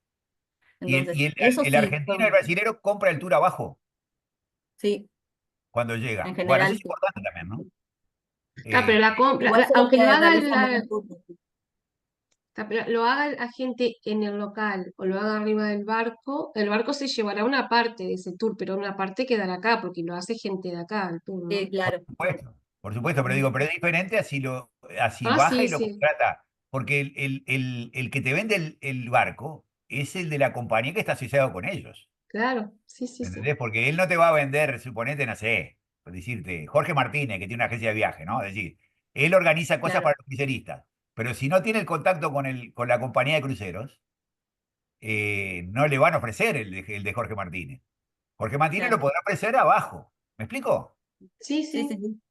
Y el, Entonces, y el, eso el sí, argentino y el brasilero compra el tour abajo sí, cuando en llega. Bueno, eso general es sí. importante también, ¿no? claro, pero Eh, Igual son los aunque lo que haga realizan buenos turnos. pero lo haga la gente en el local o lo haga arriba del barco, el barco se llevará una parte de ese tour, pero una parte quedará acá, porque lo hace gente de acá, el tour, Sí, ¿no? claro. por supuesto, pero digo, pero es diferente así Ah, baja sí, y lo sí, contrata. Porque el que te vende el barco es el de la compañía que está asociado con ellos. claro, sí, sí, sí, ¿Entendés? Porque él no te va a vender, suponete, no sé, por decirte, Jorge Martínez, que tiene una agencia de viaje, ¿no? Es decir, él organiza cosas Claro, para los cruceristas, pero si no tiene el contacto con la compañía de cruceros, no le van a ofrecer el de Jorge Martínez. Jorge Martínez lo claro. podrá ofrecer abajo. ¿Me explico? sí, Sí, sí, sí. sí.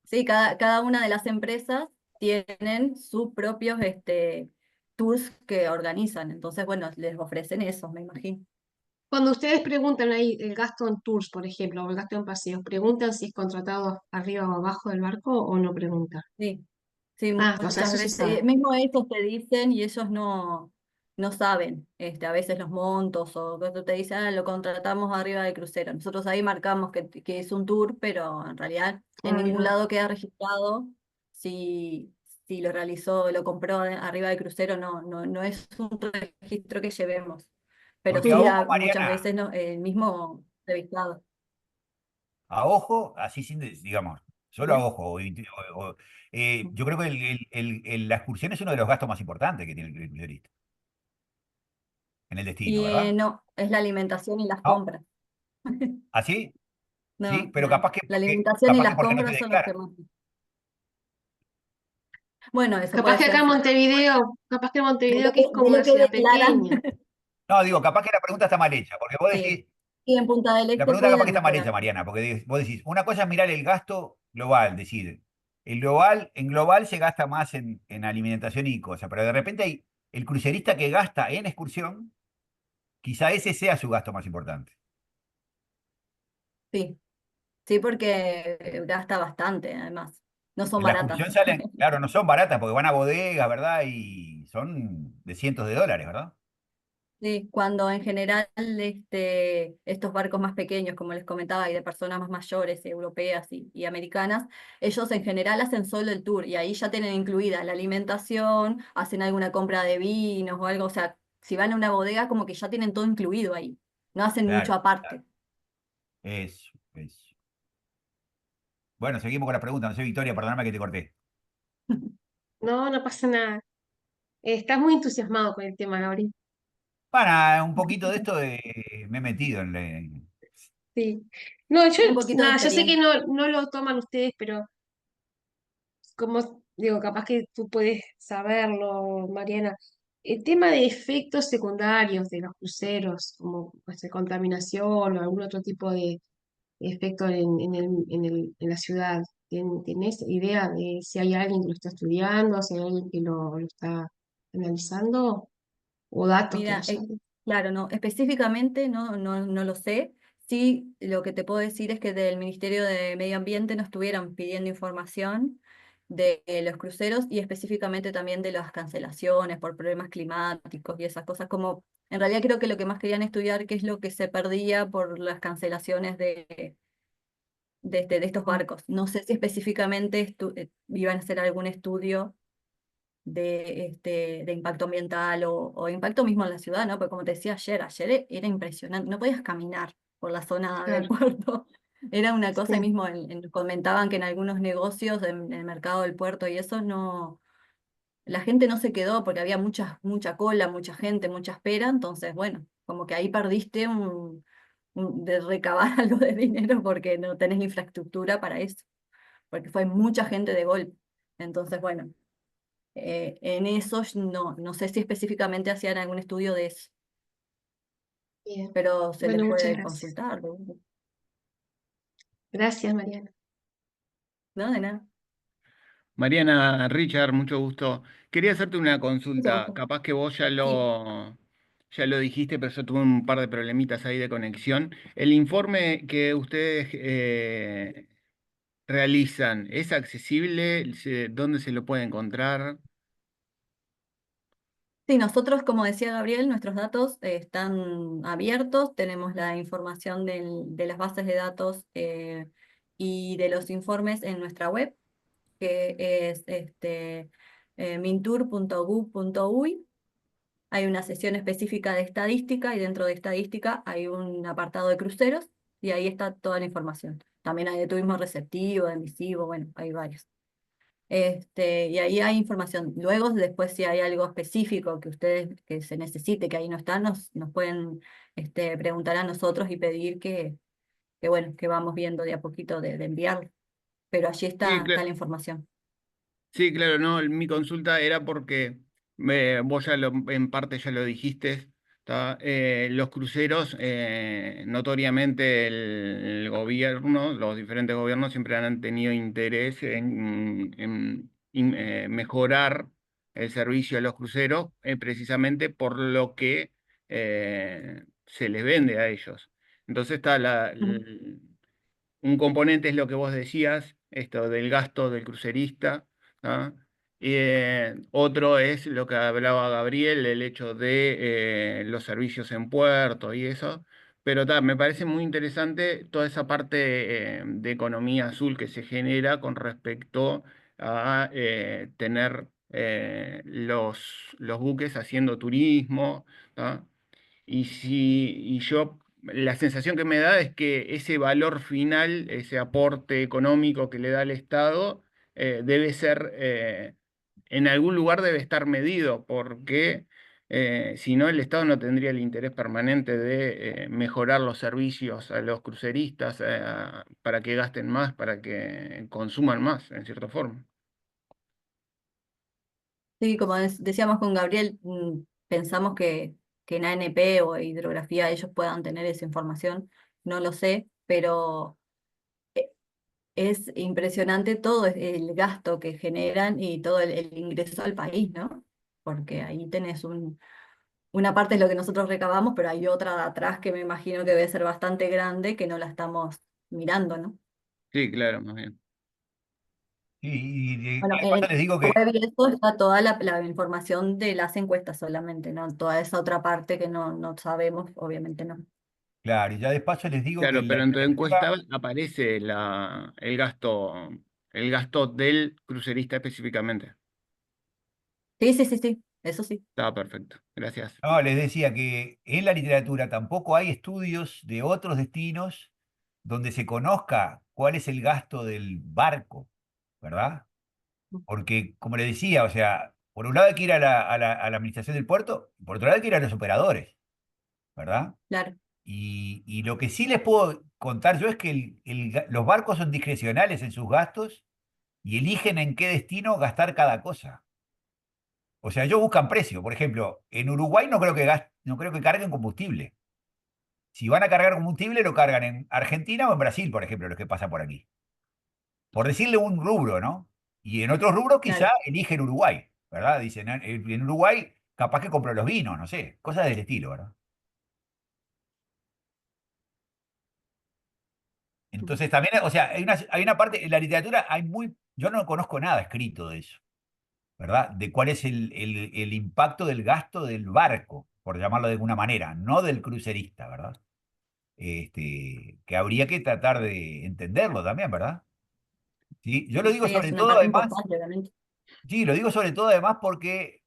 Sí, cada una de las empresas tienen sus propios tours que organizan. Entonces, bueno, les ofrecen eso, me imagino. Cuando ustedes preguntan ahí el gasto en tours, por ejemplo, o el gasto en paseos, ¿preguntan si es contratado arriba o abajo del barco o no preguntan? Sí, sí, O sea, muchas eso sí veces, sabe. mismo ellos te dicen y ellos no saben, a veces los montos o que te dicen, lo contratamos arriba del crucero. Nosotros ahí marcamos que es un tour, pero en realidad en Ay, ningún no. lado queda registrado si, si lo realizó, lo compró arriba del crucero, no es un registro que llevemos, pero Porque a sí ojo, muchas Mariana, veces el mismo entrevistado. a ojo, así sin, digamos, solo a ¿Sí? ojo. Yo creo que la excursión es uno de los gastos más importantes que tiene el crucerista en el destino, Y ¿verdad? no, es la alimentación y las ¿No? compras. ¿Así? Sí, No, pero capaz que la porque, alimentación y capaz que las porque no se compras son los que declara. más. Bueno, eso Capaz puede que ser, acá en sí. Montevideo, capaz que en Montevideo, que es De como lo una que ciudad declaran, pequeña. No, digo, capaz que la pregunta está mal hecha, porque vos sí. decís, Y en Punta del la Este pregunta capaz que pueden está mal mejorar. hecha, Mariana, porque vos decís, una cosa es mirar el gasto global, decir, en global se gasta más en alimentación y cosas, pero de repente hay el crucerista que gasta en excursión, quizá ese sea su gasto más importante. Sí, sí, porque gasta bastante, además. No son La baratas. excursión salen, claro, no son baratas porque van a bodegas, ¿verdad? Y son de cientos de dólares, ¿verdad? Sí, cuando en general estos barcos más pequeños, como les comentaba, y de personas más mayores, europeas y americanas, ellos en general hacen solo el tour y ahí ya tienen incluida la alimentación, hacen alguna compra de vinos o algo, o sea, si van a una bodega como que ya tienen todo incluido ahí, no hacen mucho Claro, aparte. claro. Eso. Bueno, seguimos con la pregunta. No sé, Victoria, perdóname que te corté. No, no pasa nada. Estás muy entusiasmado con el tema, Gabriel. Para un poquito de esto me he metido Sí. No, yo, Un poquito de nada, yo sé que experiencia. no lo toman ustedes, pero como digo, capaz que tú puedes saberlo, Mariana. El tema de efectos secundarios de los cruceros, como pues, de contaminación o algún otro tipo de efecto en la ciudad. ¿Tenés idea de si hay alguien que lo está estudiando, si hay alguien que lo está analizando o datos que Mira, haya? claro, no, específicamente no lo sé. Sí, lo que te puedo decir es que del Ministerio de Medio Ambiente nos estuvieron pidiendo información de los cruceros y específicamente también de las cancelaciones por problemas climáticos y esas cosas, como en realidad creo que lo que más querían estudiar qué es lo que se perdía por las cancelaciones de estos Mm, barcos. No sé si específicamente iban a hacer algún estudio de impacto ambiental o impacto mismo en la ciudad, ¿no? Porque como te decía ayer era impresionante, no podías caminar por la zona del claro, puerto, era una cosa, y sí, mismo comentaban que en algunos negocios, en el mercado del puerto y eso, no, la gente no se quedó porque había mucha cola, mucha gente, mucha espera, entonces, bueno, como que ahí perdiste de recabar algo de dinero porque no tenés la infraestructura para eso, porque fue mucha gente de golpe. Entonces, bueno, en eso no sé si específicamente hacían algún estudio de eso, bien. pero se les Bueno, muchas puede gracias. consultar, Gracias, Mariana. ¿no? De nada. Mariana, Richard, mucho gusto. Quería hacerte una Mucho consulta. gusto. Capaz que vos Sí. ya lo dijiste, pero yo tuve un par de problemitas ahí de conexión. El informe que ustedes realizan, ¿es accesible? ¿Dónde se lo puede encontrar? Sí, nosotros, como decía Gabriel, nuestros datos están abiertos, tenemos la información de las bases de datos y de los informes en nuestra web, que es mintur.gov.uy. Hay una sesión específica de estadística y dentro de estadística hay un apartado de cruceros y ahí está toda la información. También hay de turismo receptivo, de emisivo, bueno, hay varios. Y ahí hay información. Luego, después, si hay algo específico que ustedes que se necesite, que ahí no está, nos pueden preguntar a nosotros y pedir bueno, que vamos viendo de a poquito de enviarlo. Pero allí Sí, está la información. sí, claro, no, mi consulta era porque vos en parte ya lo dijiste, ¿tá? Los cruceros, notoriamente el gobierno, los diferentes gobiernos siempre han tenido interés en mejorar el servicio a los cruceros, precisamente por lo que se les vende a ellos. Entonces está Ujú. un componente es lo que vos decías, esto del gasto del crucerista, ¿ah? Otro es lo que hablaba Gabriel, el hecho de los servicios en puerto y eso. Pero me parece muy interesante toda esa parte de economía azul que se genera con respecto a tener los buques haciendo turismo, ¿tá? La sensación que me da es que ese valor final, ese aporte económico que le da el Estado, debe ser, en algún lugar debe estar medido, porque si no, el Estado no tendría el interés permanente de mejorar los servicios a los cruceristas, para que gasten más, para que consuman más, en cierta forma. Sí, como decíamos con Gabriel, pensamos que en ANP o hidrografía ellos puedan tener esa información, no lo sé, pero eh, es impresionante todo el gasto que generan y todo el ingreso al país, ¿no? Porque ahí tenés una parte es lo que nosotros recabamos, pero hay otra de atrás que me imagino que debe ser bastante grande que no la estamos mirando, ¿no? Sí, claro, más bien. Bueno, y de paso les digo la que, web y eso está toda la información de las encuestas solamente, ¿no? Toda esa otra parte que no sabemos, obviamente no. claro, y ya de paso les digo que Claro, la pero en tu literatura, encuesta aparece el gasto del crucerista específicamente. Sí, sí, sí, sí, eso sí, Está perfecto. Gracias. no, les decía que en la literatura tampoco hay estudios de otros destinos donde se conozca cuál es el gasto del barco, ¿verdad? Porque, como le decía, o sea, por un lado hay que ir a la administración del puerto, por otro lado hay que ir a los operadores, ¿verdad? claro, Y lo que sí les puedo contar yo es que los barcos son discrecionales en sus gastos y eligen en qué destino gastar cada cosa. O sea, ellos buscan precio. Por ejemplo, en Uruguay no creo que carguen combustible. Si van a cargar combustible, lo cargan en Argentina o en Brasil, por ejemplo, los que pasan por aquí. Por decirle un rubro, ¿no? Y en otros rubros quizá claro. eligen Uruguay, ¿verdad? Dicen, en Uruguay capaz que compro los vinos, no sé, cosas del estilo, ¿verdad? Entonces también, o sea, hay una parte, en la literatura yo no conozco nada escrito de eso, ¿verdad? De cuál es el impacto del gasto del barco, por llamarlo de alguna manera, no del crucerista, ¿verdad? Que habría que tratar de entenderlo también, ¿verdad? Sí, yo lo digo Sí, es sobre una todo parte además, importante, obviamente. sí, lo digo sobre todo además porque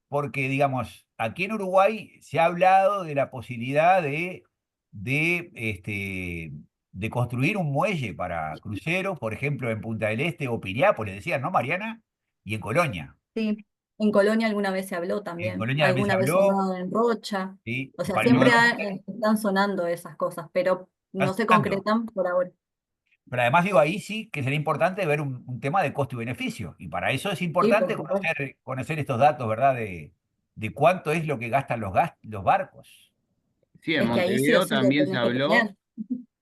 digamos, aquí en Uruguay se ha hablado de la posibilidad de, de construir un muelle para cruceros, por ejemplo, en Punta del Este o Piriápolis, decían, ¿no, Mariana? Y en Colonia. Sí, en Colonia alguna vez se habló En también, Colonia también se alguna vez habló, sonado en Rocha, ¿sí? o sea, Para, luego siempre después, están sonando esas cosas, pero está no se sonando. concretan por ahora. Pero además digo, ahí sí que sería importante ver un tema de costo y beneficio. Y para eso es Sí, por importante supuesto. conocer estos datos, ¿verdad? De cuánto es lo que gastan los barcos. Sí, en Es que ahí sí o Montevideo sí lo también se tenés que habló tener.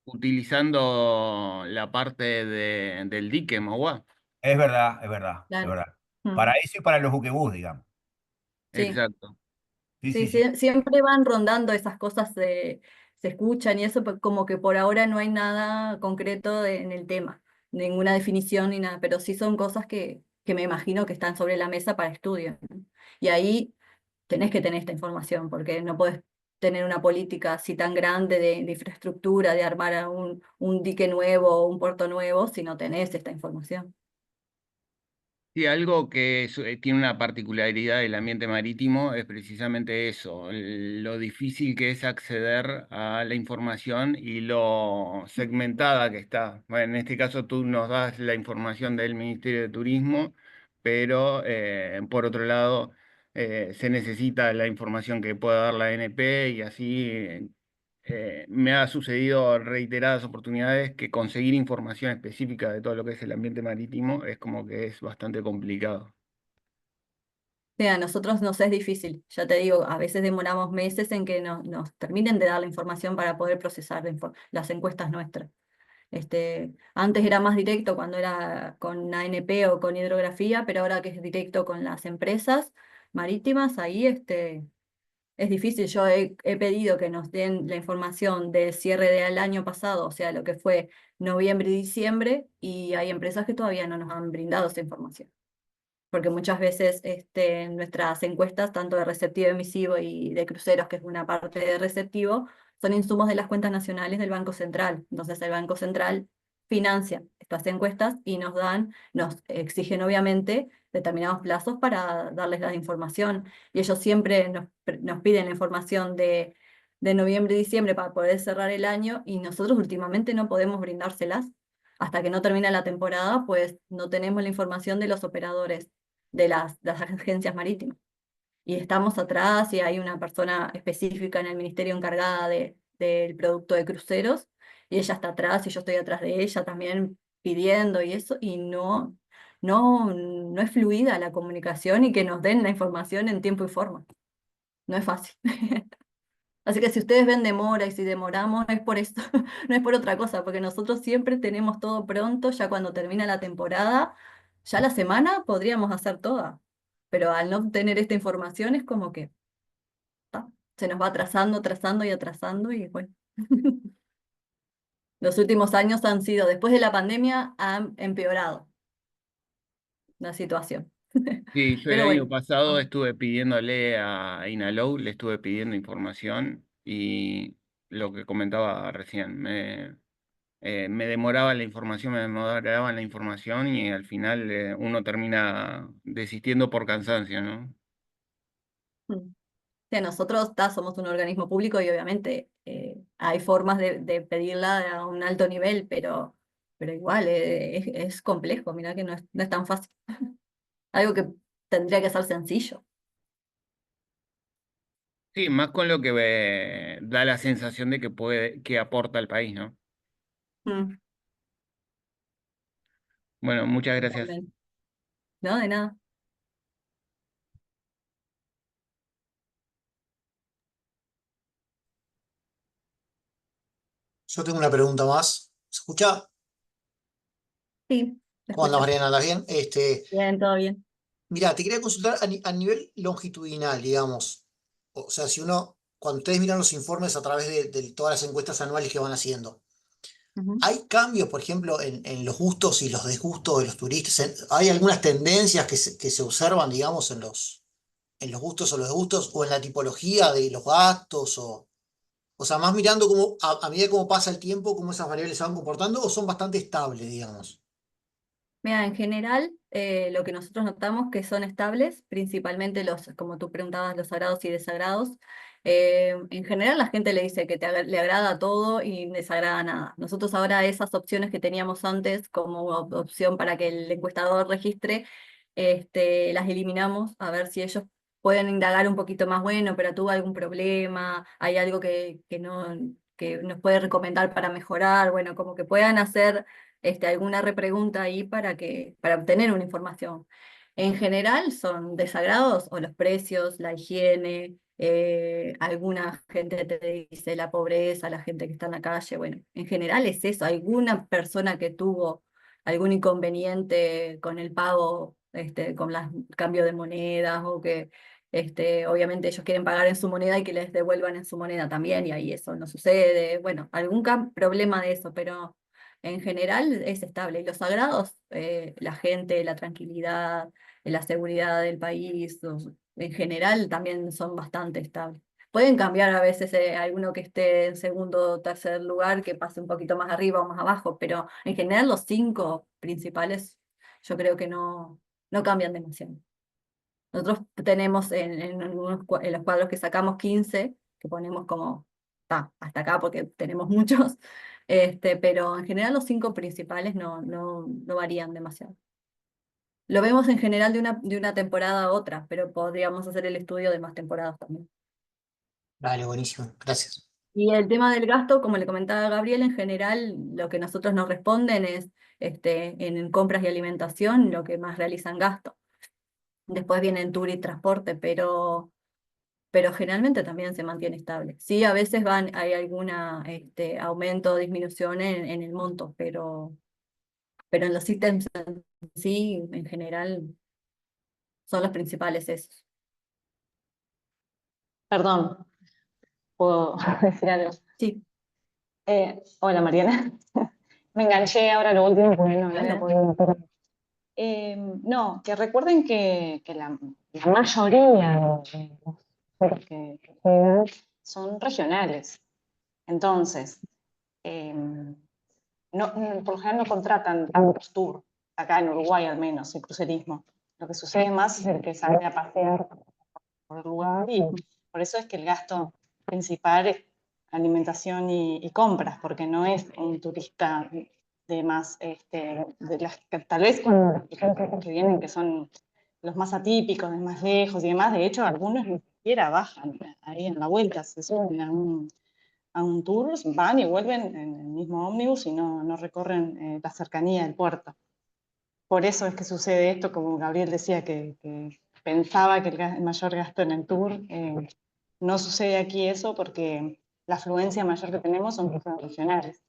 utilizando la parte del dique Mauá. Es verdad, es verdad, es Claro. verdad. Para Mm, eso y para los buquebús, digamos. sí. Exacto. Sí, Sí, sí, sí. siempre van rondando esas cosas, se escuchan y eso, pero como que por ahora no hay nada concreto en el tema, ninguna definición ni nada, pero sí son cosas que me imagino que están sobre la mesa para estudio, ¿no? Y ahí tenés que tener esta información, porque no podés tener una política así tan grande de infraestructura, de armar a un dique nuevo o un puerto nuevo, si no tenés esta información. Sí, algo que tiene una particularidad del ambiente marítimo es precisamente eso, lo difícil que es acceder a la información y lo segmentada que está. Bueno, en este caso tú nos das la información del Ministerio de Turismo, pero por otro lado se necesita la información que pueda dar la ANP y así me ha sucedido reiteradas oportunidades que conseguir información específica de todo lo que es el ambiente marítimo es como que es bastante complicado. Sí, a nosotros nos es difícil, ya te digo, a veces demoramos meses en que nos terminen de dar la información para poder procesar las encuestas nuestras. Antes era más directo cuando era con ANP o con hidrografía, pero ahora que es directo con las empresas marítimas, ahí es difícil. Yo he pedido que nos den la información del cierre del año pasado, o sea, lo que fue noviembre y diciembre, y hay empresas que todavía no nos han brindado esa información porque muchas veces nuestras encuestas, tanto de receptivo emisivo y de cruceros, que es una parte de receptivo, son insumos de las cuentas nacionales del Banco Central. Entonces el Banco Central financia estas encuestas y nos exigen obviamente determinados plazos para darles la información. Y ellos siempre nos piden la información de noviembre y diciembre para poder cerrar el año y nosotros últimamente no podemos brindárselas. Hasta que no termina la temporada, pues no tenemos la información de los operadores de las agencias marítimas. Y estamos atrás y hay una persona específica en el ministerio encargada del producto de cruceros y ella está atrás y yo estoy atrás de ella también pidiendo y eso, y no es fluida la comunicación y que nos den la información en tiempo y forma. No es fácil. Así que si ustedes ven demora y si demoramos, no es por esto, no es por otra cosa, porque nosotros siempre tenemos todo pronto, ya cuando termina la temporada, ya la semana podríamos hacer toda, pero al no tener esta información es como que se nos va atrasando, atrasando y atrasando y bueno. Los últimos años han sido, después de la pandemia, han empeorado la situación. Sí, yo el Pero año bueno, pasado estuve pidiéndole a Inalou, le estuve pidiendo información y lo que comentaba recién, me demoraba la información, me demoraba la información y al final uno termina desistiendo por cansancio, ¿no? sí, nosotros somos un organismo público y obviamente hay formas de pedirla a un alto nivel, pero igual es complejo, mira que no es tan fácil. Algo que tendría que ser sencillo. Sí, más con lo que da la sensación de que que aporta al país, ¿no? Mm, Bueno, muchas gracias. totalmente. No, de nada. Yo tengo una pregunta más. ¿Se escucha? Sí, te ¿Cómo andas, escucho. Mariana? ¿Andas bien? Bien, todo bien. Mira, te quería consultar a nivel longitudinal, digamos. O sea, si uno, cuando ustedes miran los informes a través de todas las encuestas anuales que van haciendo, Ujú. ¿hay cambios, por ejemplo, en los gustos y los disgustos de los turistas? ¿Hay algunas tendencias que se observan, digamos, en los gustos o los disgustos o en la tipología de los gastos? O sea, más mirando cómo, a medida cómo pasa el tiempo, cómo esas variables se van comportando o son bastante estables, digamos. Mira, en general, lo que nosotros notamos que son estables, principalmente como tú preguntabas, los sagrados y desagrados. En general, la gente le dice que le agrada todo y desagrada nada. Nosotros ahora esas opciones que teníamos antes como opción para que el encuestador registre, las eliminamos a ver si ellos pueden indagar un poquito más, bueno, pero tuvo algún problema, hay algo que nos puede recomendar para mejorar, bueno, como que puedan hacer alguna repregunta ahí para obtener una información. En general son desagrados o los precios, la higiene, alguna gente te dice la pobreza, la gente que está en la calle, bueno, en general es eso, alguna persona que tuvo algún inconveniente con el pago, con el cambio de monedas o que obviamente ellos quieren pagar en su moneda y que les devuelvan en su moneda también, y ahí eso no sucede. Bueno, algún problema de eso, pero en general es estable. Y los sagrados, la gente, la tranquilidad, la seguridad del país, en general también son bastante estables. Pueden cambiar a veces alguno que esté en segundo o tercer lugar, que pase un poquito más arriba o más abajo, pero en general los cinco principales yo creo que no cambian demasiado. Nosotros tenemos en los cuadros que sacamos 15 que ponemos como, hasta acá porque tenemos muchos, pero en general los cinco principales no varían demasiado. Lo vemos en general de una temporada a otra, pero podríamos hacer el estudio de más temporadas también. Vale, buenísimo. Gracias. Y el tema del gasto, como le comentaba Gabriel, en general lo que nosotros nos responden es en compras y alimentación, lo que más realizan gasto. Después viene en tour y transporte, pero generalmente también se mantiene estable. Sí, a veces hay alguna aumento o disminución en el monto, pero en los ítems en sí, en general, son los principales esos. Perdón, ¿puedo decir algo? Sí, Hola Mariana. Me enganché ahora a lo último porque no había claro. podido meter. No, que recuerden que la mayoría de los juegos que juegan son regionales. Entonces, eh, por lo general no contratan tantos tours, acá en Uruguay al menos, el crucerismo. Lo que sucede más es el que sale a pasear por el lugar y por eso es que el gasto principal es alimentación y compras, porque no es un turista de más, de las que tal vez cuando las personas que vienen, que son los más atípicos, de más lejos y demás, de hecho algunos ni siquiera bajan ahí en la vuelta, se suben a un tour, van y vuelven en el mismo ómnibus y no recorren la cercanía del puerto. Por eso es que sucede esto, como Gabriel decía, que pensaba que el mayor gasto en el tour, no sucede aquí eso porque la afluencia mayor que tenemos son personas regionales.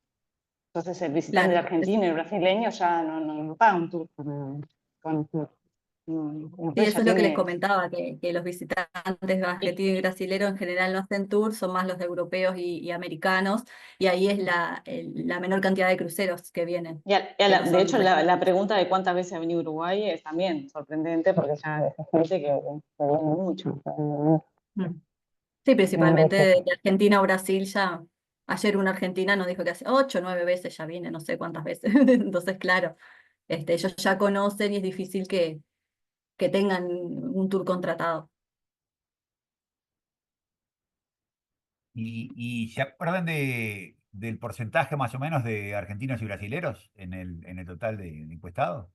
Entonces el visitante Claro. argentino y el brasileño ya no paga un tour con el tour. Sí, Después eso ya es lo que les tiene, comentaba, que los visitantes argentinos y brasileños en general no hacen tour, son más los europeos y americanos, y ahí es la menor cantidad de cruceros que vienen, que no de son hecho la regionales. pregunta de cuántas veces ha venido a Uruguay es también sorprendente porque ya es gente que viene mucho. Mm. Sí, principalmente de Argentina a Brasil ya. Ayer una argentina nos dijo que hace 8 o 9 veces ya viene, no sé cuántas veces. Entonces, claro, ellos ya conocen y es difícil que tengan un tour contratado. ¿Y se acuerdan del porcentaje más o menos de argentinos y brasileros en el total de encuestados?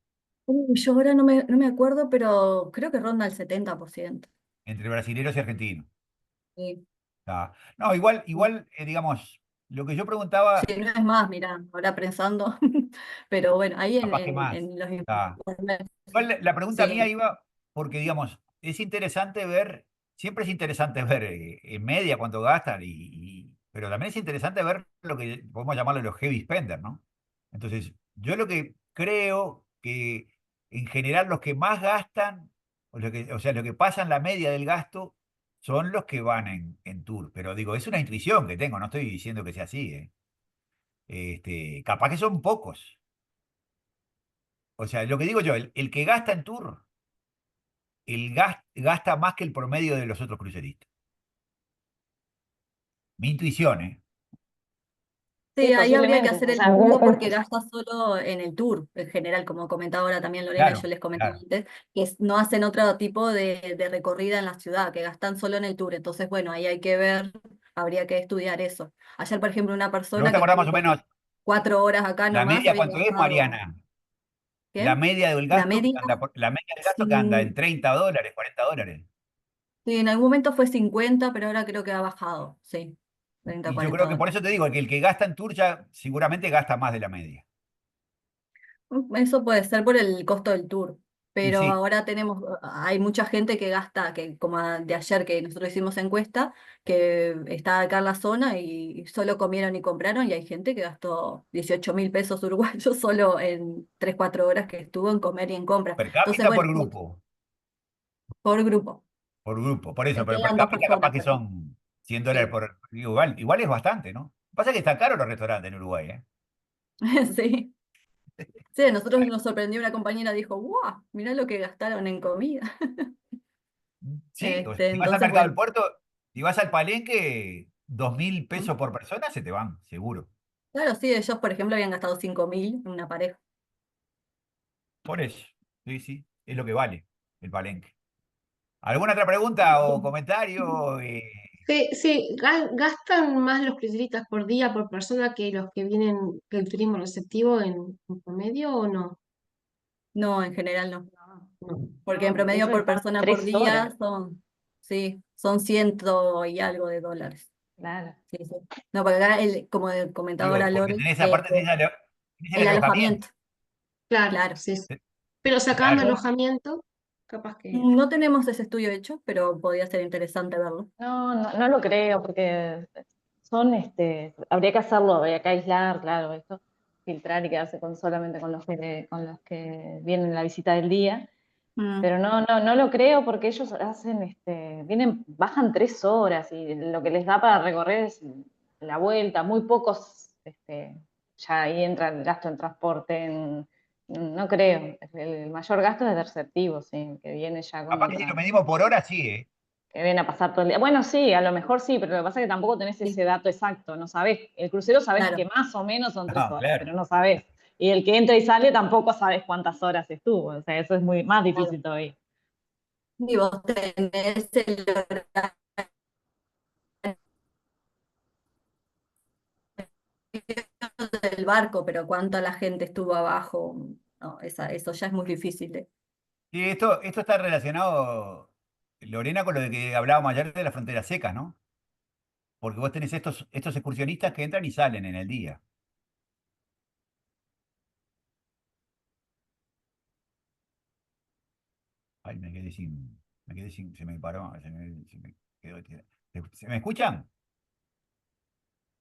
Yo ahora no me acuerdo, pero creo que ronda el 70%. Entre brasileros y argentinos. Sí. Ah, no, igual, digamos, lo que yo preguntaba, Sí, no es más, mira, ahora pensando, pero bueno, ahí capaz que más. en los Ah, informes, igual la pregunta mía sí, iba porque, digamos, es interesante ver, siempre es interesante ver en media cuánto gastan, pero también es interesante ver lo que podemos llamarlo los heavy spenders, ¿no? Entonces, yo lo que creo que en general los que más gastan, o sea, lo que pasan la media del gasto, son los que van en tour. Pero digo, es una intuición que tengo, no estoy diciendo que sea así, ¿eh? Capaz que son pocos. O sea, lo que digo yo, el que gasta en tour gasta más que el promedio de los otros cruceristas. Mi intuición, ¿eh? Sí, sí, ahí habría que posiblemente. hacer O el sea, cálculo porque gasta solo en el tour, en general, como comentaba ahora también Lorena, y yo Claro, les comentaba claro. antes, que no hacen otro tipo de recorrida en la ciudad, que gastan solo en el tour. Entonces, bueno, ahí hay que ver, habría que estudiar eso. Ayer, por ejemplo, una Pero vos persona te que acordás más estuvo o menos 4 horas acá la nomás media había cuánto es, gastado, Mariana. La ¿qué? media del La gasto que media, anda, la media del gasto que anda en sin, $30, $40. sí, en algún momento fue 50, pero ahora creo que ha bajado, sí, 30, Y yo 40 creo que por dólares. eso te digo que el que gasta en tour ya seguramente gasta más de la media. Eso puede ser por el costo del tour, Y pero sí, ahora hay mucha gente que gasta, que como de ayer que nosotros hicimos encuesta, que está acá en la zona y solo comieron y compraron, y hay gente que gastó 18.000 pesos uruguayos solo en 3 o 4 horas que estuvo en comer y en compras. per Entonces, cápita o bueno, por grupo. por grupo, Por grupo, por eso, pero per eran dos cápita capaz personas, que pero son $100 sí, por. Igual es bastante, ¿no? Pasa que está caro los restaurantes en Uruguay, ¿eh? sí. Sí, a nosotros nos sorprendió una compañera, dijo, ¡wow! Mirá lo que gastaron en comida. Sí, o sea, si vas al Entonces, mercado del bueno, puerto, si vas al Palenque, 2.000 ¿mm? pesos por persona se te van, seguro. Claro, sí, ellos, por ejemplo, habían gastado 5.000 en una pareja. Por eso, sí, sí, es lo que vale el Palenque. ¿Alguna otra pregunta o comentario? Sí, sí, gastan más los cruceristas por día, por persona, que los que vienen, que el turismo receptivo en promedio, ¿o no? No, en general no. No. Porque en no, promedio ellos por están persona por 3 horas, día sí, son ciento y algo de dólares. claro. Sí, sí. No, porque acá, como comentaba ahora Digo, porque Lore, tenés aparte tenés el el alojamiento, alojamiento. Claro, claro. sí, sí. Pero sacando Claro. alojamiento, capaz que... No tenemos ese estudio hecho, pero podría ser interesante verlo. No lo creo, porque son, habría que hacerlo, habría que aislar, claro, esto, filtrar y quedarse solamente con los que vienen a la visita del día. Mm. Pero no lo creo porque ellos hacen, bajan 3 horas y lo que les da para recorrer es la vuelta, muy pocos, ya ahí entra el gasto en transporte, no creo, el mayor gasto es de receptivo, sí, que viene ya Capaz con que si lo la... medimos por hora, sí, ¿eh? que deben a pasar todo el día. Bueno, sí, a lo mejor sí, pero lo que pasa es que tampoco tenés Sí, ese dato exacto, no sabés. El crucero sabés que claro. más o menos son 3 No, horas, claro. pero no sabés. Y el que entra y sale tampoco sabes cuántas horas estuvo, o sea, eso es muy más Claro. difícil todavía. Y vos tenés el horario del barco, pero cuánta la gente estuvo abajo, no, eso ya es muy difícil Y esto está relacionado, Lorena, con lo de que hablábamos ayer de las fronteras secas, ¿no? Porque vos tenés estos excursionistas que entran y salen en el día. Ay, se me paró, se me quedó tirado. ¿Se me escuchan?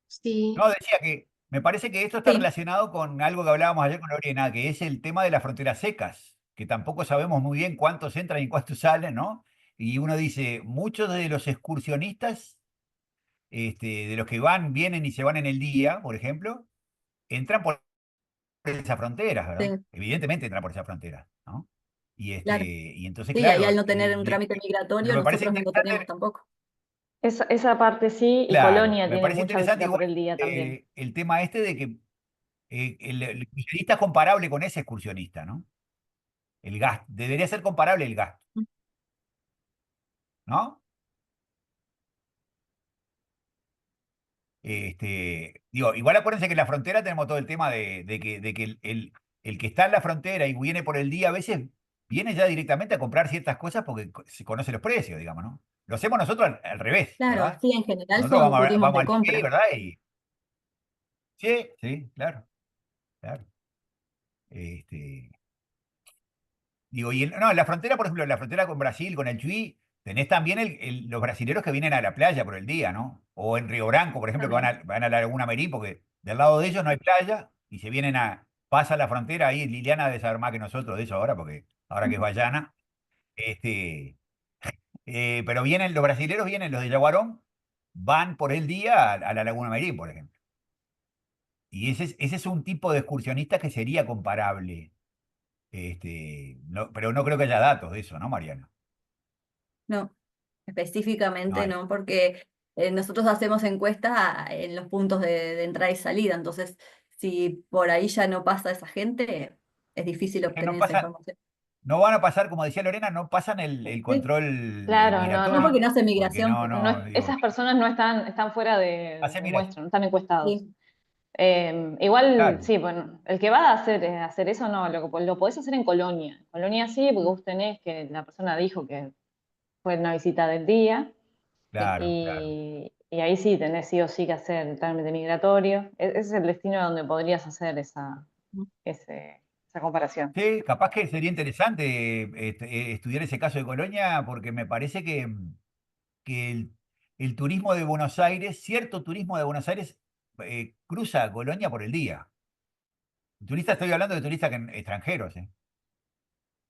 Sí, No, decía que me parece que esto está Sí, relacionado con algo que hablábamos ayer con Lorena, que es el tema de las fronteras secas, que tampoco sabemos muy bien cuántos entran y cuántos salen, ¿no? Y uno dice, muchos de los excursionistas, de los que van, vienen y se van en el día, por ejemplo, entran por esas fronteras, ¿verdad? sí, Evidentemente entran por esas fronteras, ¿no? claro. Y entonces, Sí, ahí claro, al no tener un trámite pero migratorio, me parece nosotros no lo tenemos interesante, tampoco. Esa parte sí, y claro, Colonia me tiene parece mucha interesante visita igual por el día también. el tema este de que el excursionista es comparable con ese excursionista, ¿no? El gasto, debería ser comparable el gasto, ¿no? Digo, igual acuérdense que en la frontera tenemos todo el tema de que el que está en la frontera y viene por el día, a veces viene ya directamente a comprar ciertas cosas porque se conoce los precios, digamos, ¿no? Lo hacemos nosotros al revés, Claro, ¿verdad? sí, en general Nosotros son turismos vamos de al Chuy, compra. ¿verdad? Y sí, sí, claro, claro. Este, Digo, no, en la frontera, por ejemplo, en la frontera con Brasil, con el Chuy, tenés también los brasileros que vienen a la playa por el día, ¿no? O en Río Branco, por ejemplo, que También. van a la Laguna Merín, porque del lado de ellos no hay playa y se vienen pasa la frontera ahí, Liliana debe saber más que nosotros de eso ahora, porque ahora que es Bayana, este, pero vienen, los brasileros vienen, los de Yaguarón, van por el día a la Laguna Merín, por ejemplo. Y ese es un tipo de excursionista que sería comparable. Pero no creo que haya datos de eso, ¿no, Mariana? No, No específicamente hay. no, porque nosotros hacemos encuestas en los puntos de entrada y salida, entonces si por ahí ya no pasa esa gente, es difícil Es que no obtener esa pasan, información. no van a pasar, como decía Lorena, no pasan el Sí, control Claro, no, no porque no, migratorio, no hace porque migración. no digo, esas personas no están fuera hace de migración. muestra, no están encuestados. Sí, Igual, Claro, sí, bueno, el que va a hacer eso no, lo podés hacer en Colonia. En Colonia sí, porque vos tenés que la persona dijo que fue una visita del día, sí. claro, claro. y ahí sí tenés sí o sí que hacer el trámite migratorio. Ese es el destino donde podrías hacer esa comparación. Sí, capaz que sería interesante estudiar ese caso de Colonia, porque me parece que el turismo de Buenos Aires, cierto turismo de Buenos Aires, cruza Colonia por el día. Turista, estoy hablando de turistas extranjeros, ¿eh?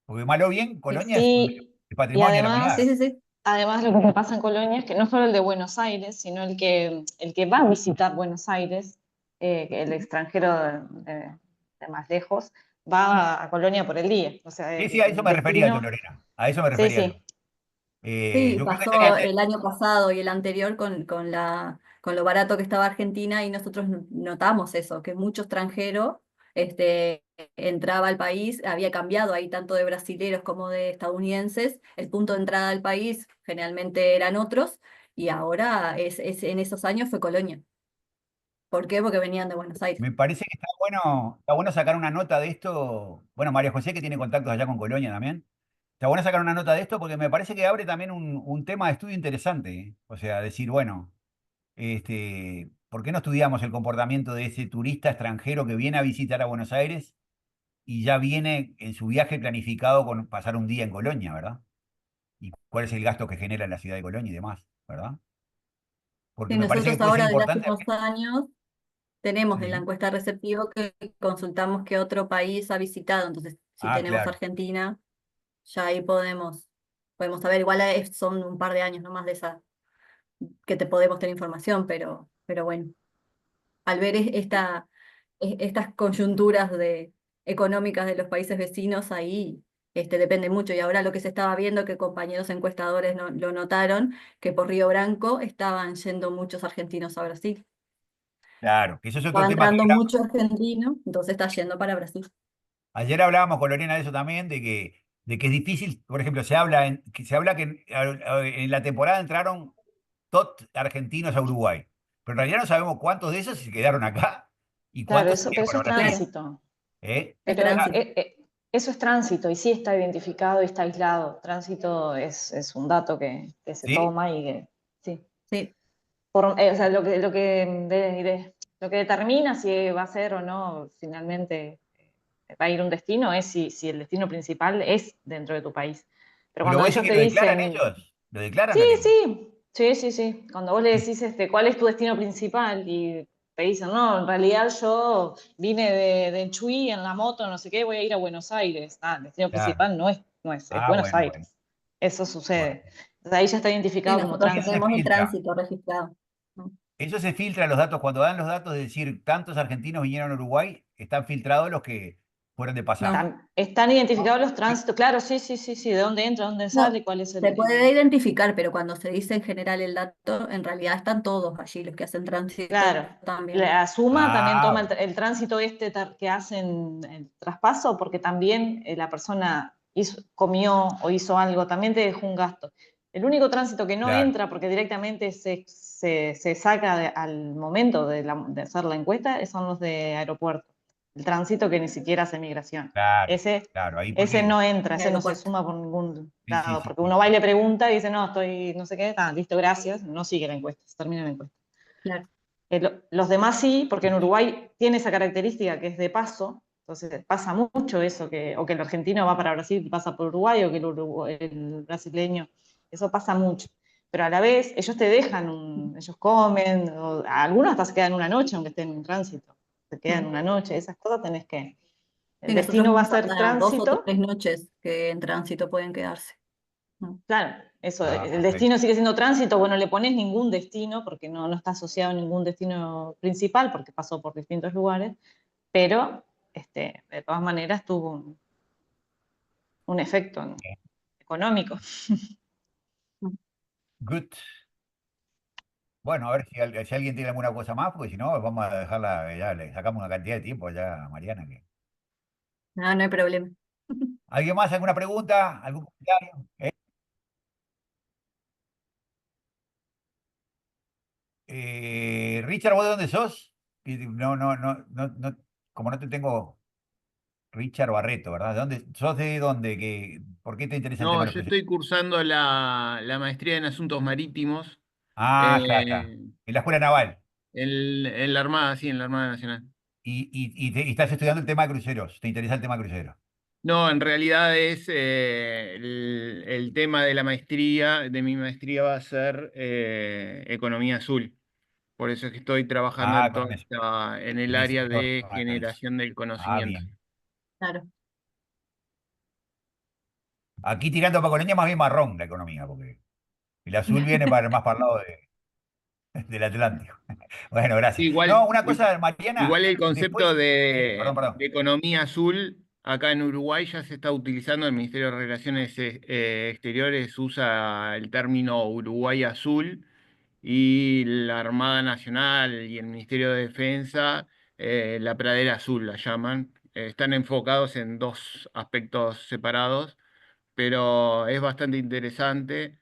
Porque mal o bien, Colonia es un Sí, y patrimonio de la Sí, humanidad. sí, sí. además lo que pasa en Colonia es que no solo el de Buenos Aires, sino el que va a visitar Buenos Aires, que el extranjero de más lejos, va a Colonia por el día. O sea, Sí, sí, a eso el me refería yo, destino, Lorena. A eso me sí, refería yo. sí. Sí, Yo creo que sería pasó el año pasado y el anterior con lo barato que estaba Argentina y nosotros notamos eso, que mucho extranjero entraba al país, había cambiado ahí tanto de brasileros como de estadounidenses, el punto de entrada al país generalmente eran otros y ahora en esos años fue Colonia. ¿Por qué? Porque venían de Buenos Aires. me parece que está bueno sacar una nota de esto. Bueno, María José, que tiene contactos allá con Colonia también. Está bueno sacar una nota de esto porque me parece que abre también un tema de estudio interesante, ¿eh? O sea, decir, bueno, ¿por qué no estudiamos el comportamiento de ese turista extranjero que viene a visitar a Buenos Aires y ya viene en su viaje planificado con pasar un día en Colonia, ¿verdad? Y cuál es el gasto que genera en la ciudad de Colonia y demás, ¿verdad? Porque Y me parece que nosotros puede ser ahora desde hace importante. unos años tenemos en la Sí. encuesta receptivo que consultamos qué otro país ha visitado, entonces si Ah, tenemos claro. Argentina, ya ahí podemos saber, igual son un par de años nomás de esa, que te podemos tener información, pero bueno, al ver estas coyunturas económicas de los países vecinos, ahí depende mucho. Y ahora lo que se estaba viendo, que compañeros encuestadores lo notaron, que por Río Branco estaban yendo muchos argentinos a Brasil. Claro, que eso es otro Estaba tema que entrando mucho argentino, entonces está yendo para Brasil. ayer hablábamos con Lorena de eso también, de que es difícil, por ejemplo, se habla que en la temporada entraron tot argentinos a Uruguay, pero en realidad no sabemos cuántos de esos se quedaron acá y Claro, cuántos eso, se pero quedaron eso es para Brasil. Claro, tránsito. ¿Eh? es Pero tránsito. eso es tránsito y sí está identificado y está aislado. Tránsito es un dato que se ¿Sí? toma y que sí. Sí, O sea, lo que determina si va a ser o no finalmente va a ir un destino es si el destino principal es dentro de tu país. Pero Pero cuando vos decís ellos que te lo declaran dicen, ellos, lo declaran sí, a que... sí. Cuando vos le decís cuál es tu destino principal y te dicen, no, en realidad yo vine de Chuy en la moto, no sé qué, voy a ir a Buenos Aires. Ah, el destino Claro. principal es Ah, Buenos bueno, bueno, Aires. Eso bueno. sucede. Entonces ahí ya está sí, identificado como nosotros Eso se tránsito. tenemos el filtra. tránsito registrado, ¿no? Eso se filtra los datos, cuando dan los datos de decir tantos argentinos vinieron a Uruguay, están filtrados los que fueron de pasada. No, Están identificados los Y tránsitos, claro, sí, de dónde entra, dónde no, sale, cuál es se puede identificar, pero cuando se dice en general el dato, en realidad están todos allí, los que hacen tránsito claro. también. La suma también toma Ah, el tránsito que hacen el traspaso, porque también la persona comió o hizo algo, también te dejó un gasto. El único tránsito que no claro, entra, porque directamente se saca al momento de hacer la encuesta, son los de aeropuerto. El tránsito que ni siquiera hace migración. claro, Ese, claro, ahí ese porque... no entra, El ese no se aeropuerto. suma por ningún Sí, sí, lado, sí, porque sí, uno va y sí. le pregunta y dice, no, estoy no sé qué, listo, gracias, no sigue la encuesta, se termina la encuesta. Claro. Los demás sí, porque en Uruguay tiene esa característica que es de paso, entonces pasa mucho eso, o que el argentino va para Brasil y pasa por Uruguay, o que el brasileño, eso pasa mucho. Pero a la vez ellos te dejan, ellos comen, o algunos hasta se quedan una noche, aunque estén en tránsito, se quedan Mm. una noche, esas cosas tenés que, el Sí, nosotros destino va a vamos ser hasta 2 o 3 tránsito. noches que en tránsito pueden quedarse. Mm. Claro, eso, Ah, el perfecto. destino sigue siendo tránsito, bueno, le pones ningún destino porque no está asociado a ningún destino principal porque pasó por distintos lugares, pero de todas maneras tuvo un efecto económico. Mm. Good. Bueno, a ver si alguien tiene alguna cosa más, porque si no, vamos a dejarla, ya le sacamos una cantidad de tiempo ya a Mariana. No, no hay problema. ¿Alguien más? ¿Alguna pregunta? ¿Algún comentario? Richard, ¿vos de dónde sos? No, no, no, no, como no te tengo, Richard Barreto, ¿verdad? ¿Sos de dónde? ¿Por qué te interesa el tema No, de los yo cruceros? estoy cursando la maestría en asuntos marítimos Ah, está, está. eh, En la Escuela Naval. en la Armada, sí, en la Armada Nacional. Y estás estudiando el tema de cruceros. ¿Te interesa el tema de cruceros? No, en realidad es el tema de la maestría, de mi maestría va a ser economía azul. Por eso es que estoy trabajando Ah, en en el en el área sector. de Bueno, eso. generación del Ah, conocimiento. bien. Claro. Aquí tirando para Colonia más bien marrón la economía, porque el azul viene más para el lado del Atlántico. Bueno, gracias. Igual, No, una cosa, Mariana, igual el después, concepto perdón, perdón. de economía azul acá en Uruguay ya se está utilizando. El Ministerio de Relaciones Exteriores usa el término Uruguay azul y la Armada Nacional y el Ministerio de Defensa la pradera azul la llaman. Están enfocados en dos aspectos separados, pero es bastante interesante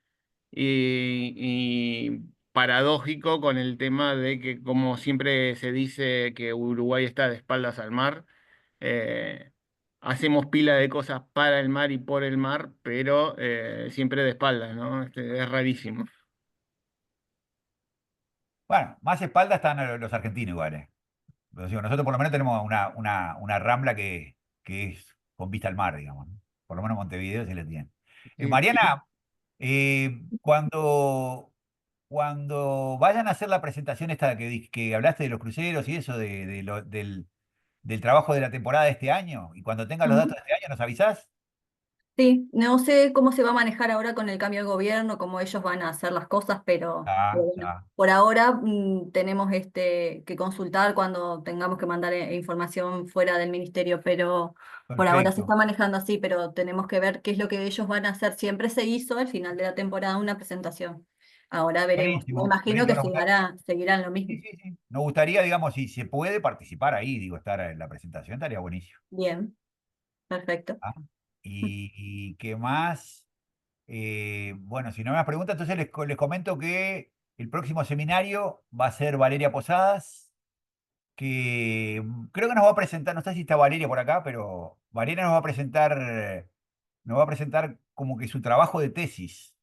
y paradójico con el tema de que, como siempre se dice que Uruguay está de espaldas al mar, eh, hacemos pila de cosas para el mar y por el mar, pero siempre de espaldas, ¿no? Es rarísimo. Bueno, más espalda están los argentinos igual. Pero digo, nosotros por lo menos tenemos una rambla que es con vista al mar, digamos, ¿no? Por lo menos Montevideo se la tiene. Sí, sí. Mariana, cuando vayan a hacer la presentación esta que hablaste de los cruceros y eso, del trabajo de la temporada de este año, y cuando tengas los datos Ujú. de este año, ¿nos avisás? Sí, no sé cómo se va a manejar ahora con el cambio de gobierno, cómo ellos van a hacer las cosas, pero Ah, bueno, ah, por ahora tenemos que consultar cuando tengamos que mandar información fuera del ministerio, pero por ahora se está perfecto. manejando así, pero tenemos que ver qué es lo que ellos van a hacer. Siempre se hizo al final de la temporada una presentación. Ahora veremos. Me Buenísimo, imagino buenísimo. que seguirán lo mismo. Sí, sí, sí. Nos gustaría, digamos, si se puede participar ahí, digo, estar en la presentación, estaría buenísimo. Bien, perfecto. ¿Ah? Y qué más? Bueno, si no me das preguntas, entonces les comento que el próximo seminario va a ser Valeria Posadas, que creo que nos va a presentar, no sé si está Valeria por acá, pero Valeria nos va a presentar como que su trabajo de tesis.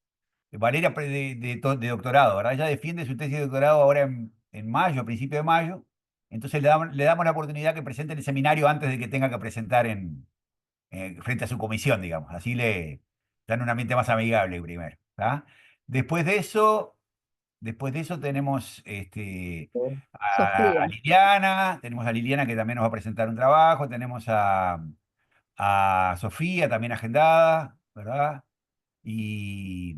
Valeria de doctorado, ¿verdad? Ella defiende su tesis de doctorado ahora en mayo, principio de mayo. Entonces le damos la oportunidad que presente en el seminario antes de que tenga que presentar frente a su comisión, digamos. Así le dan un ambiente más amigable primero. ¿Tá? Después de eso, después de eso tenemos a Sofía. Liliana, tenemos a Liliana que también nos va a presentar un trabajo, tenemos a Sofía también agendada, ¿verdad? Y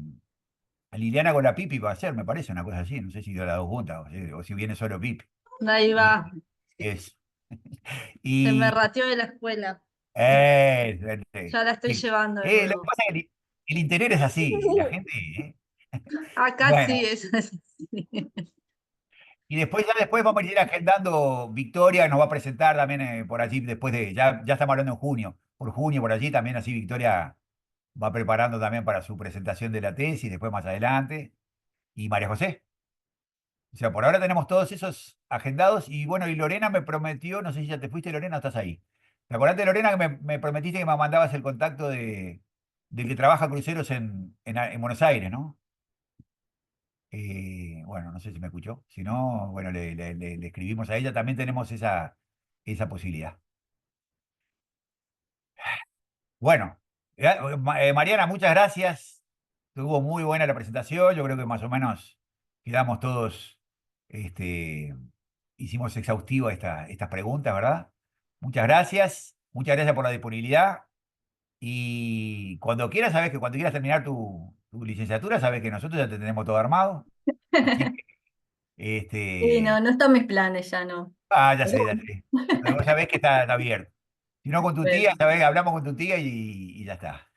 a Liliana con la Pipi va a ser, me parece, una cosa así, no sé si dio las dos juntas o si viene solo Pipi. Ahí Y va, es. se me Y rateó de la escuela. Ya la estoy sí. llevando de Lo que nuevo. pasa es que el interior es así, la gente. Acá sí Bueno, es así. y después ya después vamos a ir agendando. Victoria nos va a presentar también por allí, ya estamos hablando en junio, por junio, por allí también así Victoria va preparando también para su presentación de la tesis, después más adelante. Y María José. O sea, por ahora tenemos todos esos agendados y bueno, y Lorena me prometió, no sé si ya te fuiste, Lorena, o estás ahí. ¿Te acordaste, Lorena, que me prometiste que me mandabas el contacto del que trabaja cruceros en Buenos Aires, ¿no? Bueno, no sé si me escuchó. Si no, bueno, le escribimos a ella. También tenemos esa posibilidad. Bueno, Mariana, muchas gracias. Estuvo muy buena la presentación. Yo creo que más o menos quedamos todos, este, hicimos exhaustivo estas preguntas, ¿verdad? Muchas gracias por la disponibilidad. Y cuando quieras, sabes que cuando quieras terminar tu licenciatura, sabes que nosotros ya te tenemos todo armado. Así que, Sí, no, este, no están mis planes, ya no. ya sé, ya sé. Pero vos sabés que está abierto. Si no con tu tía, Bueno. sabés, hablamos con tu tía y ya está.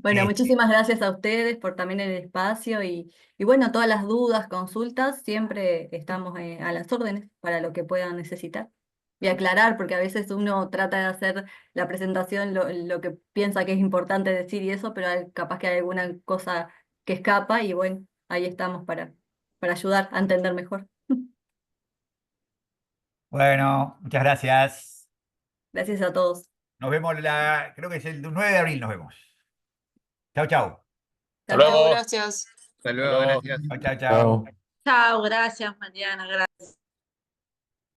Bueno, Este, muchísimas gracias a ustedes por también el espacio y bueno, todas las dudas, consultas, siempre estamos a las órdenes para lo que puedan necesitar. Y aclarar, porque a veces uno trata de hacer la presentación lo que piensa que es importante decir y eso, pero capaz que hay alguna cosa que escapa y bueno, ahí estamos para ayudar a entender mejor. bueno, muchas gracias. Gracias a todos. Nos vemos creo que es el 9 de abril, nos vemos. Chau, chau. Hasta Chao, chao. luego. Gracias. Hasta Hasta luego, luego. gracias. Chau, chau, chau. Chao. Chao, gracias, Mariana, gracias.